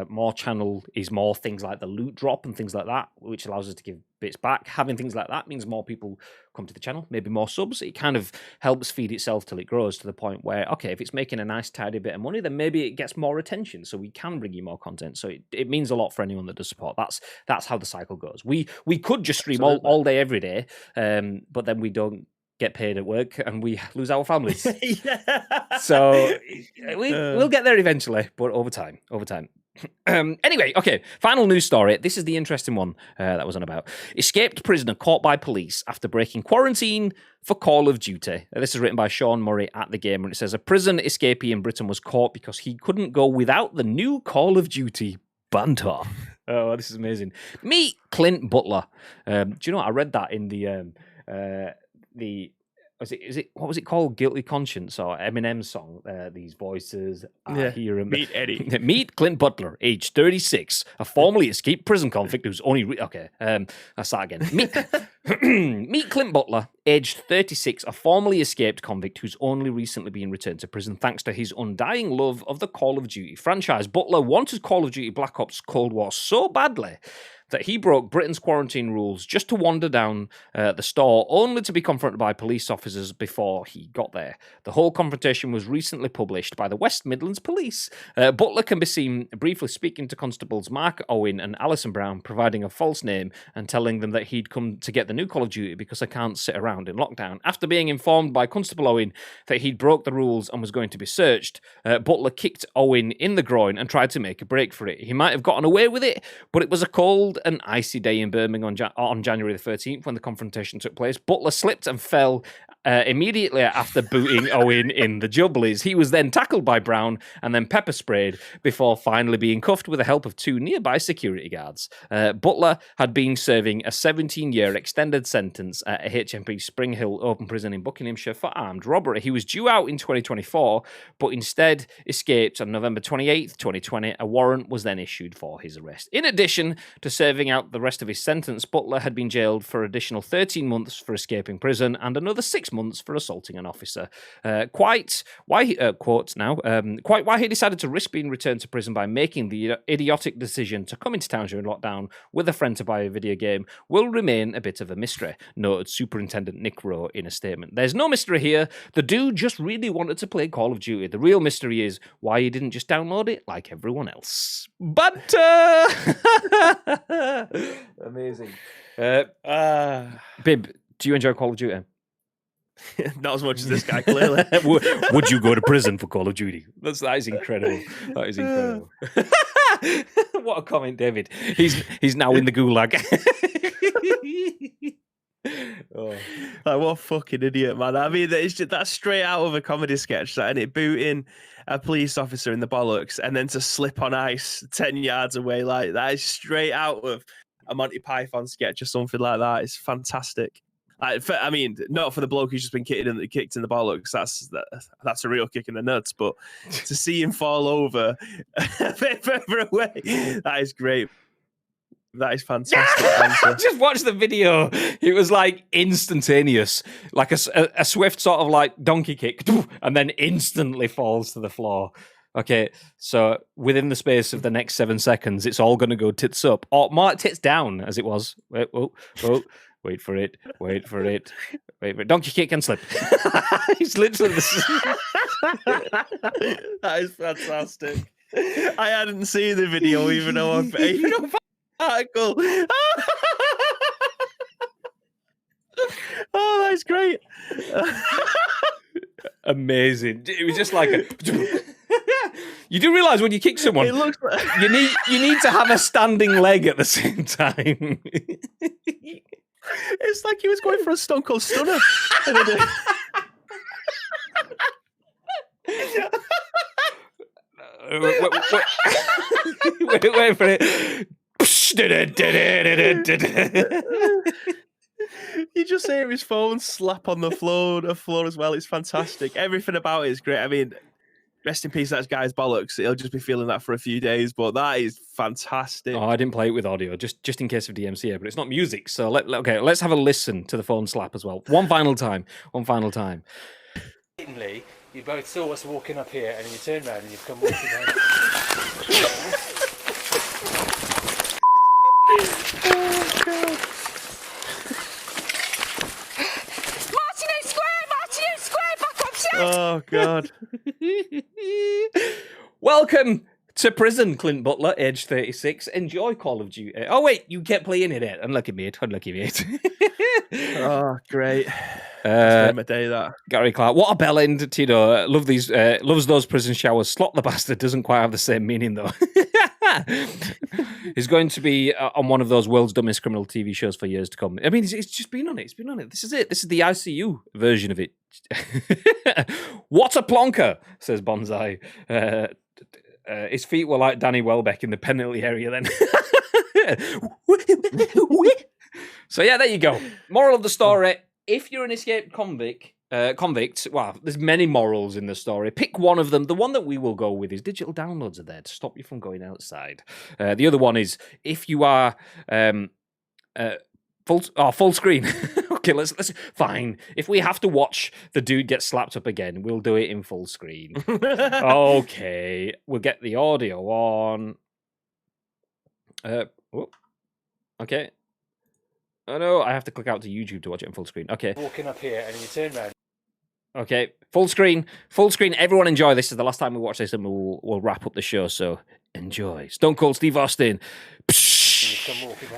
More channel is more things like the loot drop and things like that, which allows us to give bits back. Having things like that means more people come to the channel, maybe more subs. It kind of helps feed itself till it grows to the point where, okay, if it's making a nice tidy bit of money, then maybe it gets more attention, so we can bring you more content. So it means a lot for anyone that does support. That's how the cycle goes. We could just stream all day every day, but then we don't get paid at work and we lose our families. So we'll get there eventually, but over time. Anyway, okay, final news story. This is the interesting one that was on about. Escaped prisoner caught by police after breaking quarantine for Call of Duty. This is written by Sean Murray at The Gamer, and it says, a prison escapee in Britain was caught because he couldn't go without the new Call of Duty banter. Oh, this is amazing. Meet Clint Butler. Do you know what? I read that in the is it what was it called? Guilty Conscience or Eminem's song? These voices. I hear him. Meet Eddie. Meet Clint Butler, age 36, a formerly escaped prison convict who's only I'll start again. Meet Clint Butler, aged 36, a formerly escaped convict who's only recently been returned to prison thanks to his undying love of the Call of Duty franchise. Butler wanted Call of Duty Black Ops Cold War so badly that he broke Britain's quarantine rules just to wander down the store, only to be confronted by police officers before he got there. The whole confrontation was recently published by the West Midlands Police. Butler can be seen briefly speaking to constables Mark Owen and Alison Brown, providing a false name and telling them that he'd come to get the new Call of Duty because I can't sit around in lockdown. After being informed by Constable Owen that he'd broke the rules and was going to be searched, Butler kicked Owen in the groin and tried to make a break for it. He might have gotten away with it, but it was a cold and icy day in Birmingham on January the 13th when the confrontation took place. Butler slipped and fell immediately after booting Owen in the jubblies. He was then tackled by Brown and then pepper sprayed before finally being cuffed with the help of two nearby security guards. Butler had been serving a 17-year extended sentence at a HMP Spring Hill Open Prison in Buckinghamshire for armed robbery. He was due out in 2024, but instead escaped on November 28th, 2020. A warrant was then issued for his arrest. In addition to serving out the rest of his sentence, Butler had been jailed for an additional 13 months for escaping prison and another 6 months for assaulting an officer. Quite why he decided to risk being returned to prison by making the idiotic decision to come into town during lockdown with a friend to buy a video game will remain a bit of a mystery, noted Superintendent Nick Rowe in a statement. There's no mystery here. The dude just really wanted to play Call of Duty. The real mystery is why he didn't just download it like everyone else. But amazing. Bib, do you enjoy Call of Duty? Not as much as this guy, clearly. Would you go to prison for Call of Duty? That is incredible. That is incredible. What a comment, David. He's now in the gulag. Oh. Like, what a fucking idiot, man. I mean, that's straight out of a comedy sketch, and it booting a police officer in the bollocks and then to slip on ice 10 yards away. Like, that is straight out of a Monty Python sketch or something like that. It's fantastic. I mean, not for the bloke who's just been kicked in the bollocks. That's a real kick in the nuts. But to see him fall over a bit further away, that is great. That is fantastic. Just watch the video. It was like instantaneous, like a swift sort of like donkey kick, and then instantly falls to the floor. Okay, so within the space of the next 7 seconds, it's all going to go tits up, or more tits down, as it was. Wait for it. Donkey kick and slip. He's literally That is fantastic. I hadn't seen the video, even though I've article. Oh, that's great. Amazing. It was just like a... You do realise when you kick someone, it looks like... you need to have a standing leg at the same time. It's like he was going for a Stone Cold Stunner. Wait for it. You just hear his phone slap on the floor as well. It's fantastic. Everything about it is great. I mean, Rest in peace, that guy's bollocks. He'll just be feeling that for a few days, but that is fantastic. Oh, I didn't play it with audio, just in case of DMCA, but it's not music. So let's have a listen to the phone slap as well. One final time. You both saw us walking up here, and you turn around and you've come walking down. Oh, God. Martino Square, back up, shit! Oh, God. Welcome to prison, Clint Butler, age 36. Enjoy Call of Duty. Oh, wait, you kept playing it. Unlucky mate. Oh, great. It's my day, that. Gary Clark. What a bell end, Tito. Love these. Loves those prison showers. Slot the bastard doesn't quite have the same meaning, though. He's going to be on one of those world's dumbest criminal TV shows for years to come. I mean, it's just been on it. It's been on it. This is it. This is the ICU version of it. What a plonker, says Bonsai. His feet were like Danny Welbeck in the penalty area then. So yeah, there you go. Moral of the story: if you're an escaped convict, well, there's many morals in the story. Pick one of them. The one that we will go with is digital downloads are there to stop you from going outside. The other one is if you are full screen. Okay, let's fine. If we have to watch the dude get slapped up again, we'll do it in full screen. Okay, we'll get the audio on. Okay. Oh no, I have to click out to YouTube to watch it in full screen. Okay. Walking up here, and you turn around. Okay, full screen. Everyone enjoy. This is the last time we watch this, and we'll wrap up the show. So enjoy. Stone Cold Steve Austin.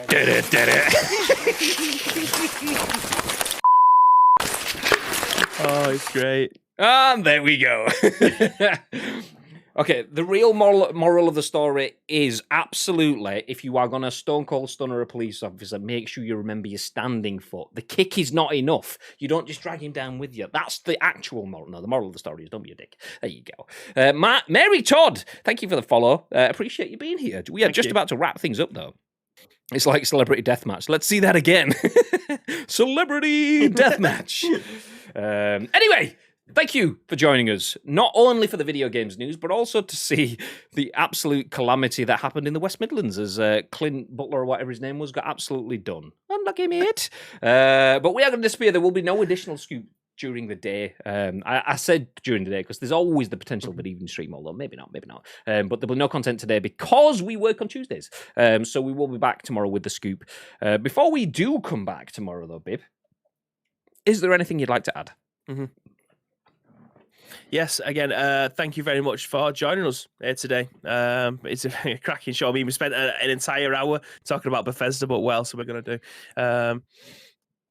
Did it. Oh, it's great. And there we go. Okay, the real moral of the story is absolutely, if you are going to stone cold stunner a police officer, make sure you remember your standing foot. The kick is not enough. You don't just drag him down with you. That's the actual moral. No, the moral of the story is don't be a dick. There you go. Mary Todd, thank you for the follow. Appreciate you being here. We are just about to wrap things up, though. It's like Celebrity Deathmatch. Let's see that again. Celebrity Deathmatch. Anyway, thank you for joining us, not only for the video games news, but also to see the absolute calamity that happened in the West Midlands as Clint Butler, or whatever his name was, got absolutely done. Unlucky mate. But we are going to disappear. There will be no additional scoop during the day. I said during the day because there's always the potential of an evening stream, although maybe not. But there will be no content today because we work on Tuesdays. So we will be back tomorrow with the scoop. Before we do come back tomorrow, though, Bib, is there anything you'd like to add? Mm-hmm. Yes, again, thank you very much for joining us here today. It's a cracking show. I mean, we spent an entire hour talking about Bethesda, but what else are we going to do?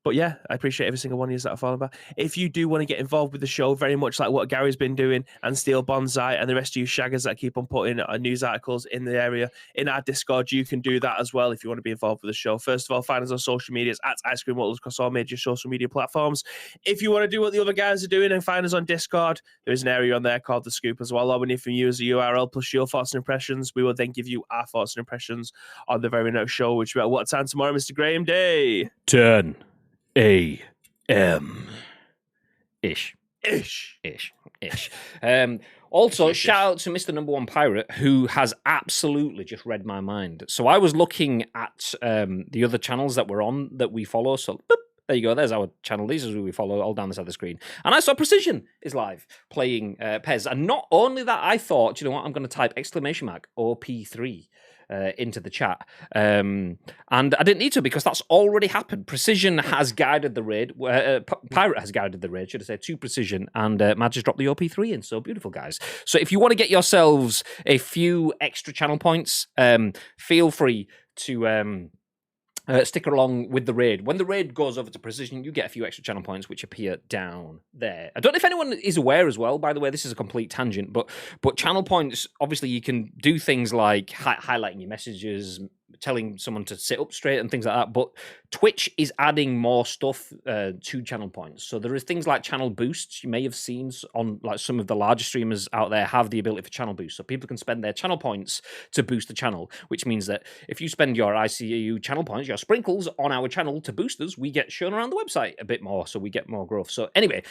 But yeah, I appreciate every single one of you that are following back. If you do want to get involved with the show, very much like what Gary's been doing, and Steel Bonsai, and the rest of you shaggers that keep on putting news articles in the area, in our Discord, you can do that as well if you want to be involved with the show. First of all, find us on social medias at Ice Cream Wattles across all major social media platforms. If you want to do what the other guys are doing and find us on Discord, there is an area on there called The Scoop as well. All we need from you is a URL plus your thoughts and impressions. We will then give you our thoughts and impressions on the very next show, which will be at what time tomorrow, Mr. Graham Day? 10 a.m. Ish. Also, shout out to Mr. Number One Pirate, who has absolutely just read my mind. So I was looking at the other channels that we're on that we follow. So boop, there you go. There's our channel. These are who we follow all down the side of the screen. And I saw Precision is live playing Pez. And not only that, I thought, you know what, I'm going to type !OP3 into the chat. And I didn't need to because that's already happened. Precision has guided the raid. Pirate has guided the raid, should I say, to Precision. And Matt just dropped the OP3 in. So beautiful, guys. So if you want to get yourselves a few extra channel points, feel free to stick along with the raid. When the raid goes over to Precision, you get a few extra channel points which appear down there. I don't know if anyone is aware as well, by the way, this is a complete tangent, but channel points, obviously you can do things like highlighting your messages, telling someone to sit up straight and things like that, but Twitch is adding more stuff to channel points. So there is things like channel boosts. You may have seen on like some of the larger streamers out there have the ability for channel boost. So people can spend their channel points to boost the channel, which means that if you spend your ICU channel points, your sprinkles on our channel to boost us, we get shown around the website a bit more, so we get more growth. So anyway,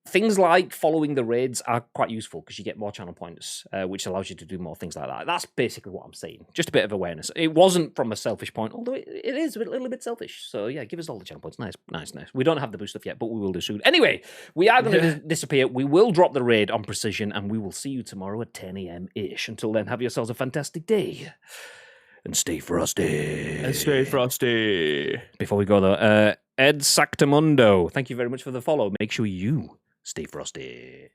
things like following the raids are quite useful because you get more channel points, which allows you to do more things like that. That's basically what I'm saying. Just a bit of awareness. It wasn't from a selfish point, although it is a little bit selfish. So yeah, give us all the channel points. Nice. We don't have the boost stuff yet, but we will do soon. Anyway, we are going to disappear. We will drop the raid on Precision, and we will see you tomorrow at 10 a.m.-ish. Until then, have yourselves a fantastic day. And stay frosty. Before we go, though, Ed Sactamundo, thank you very much for the follow. Make sure you stay frosty.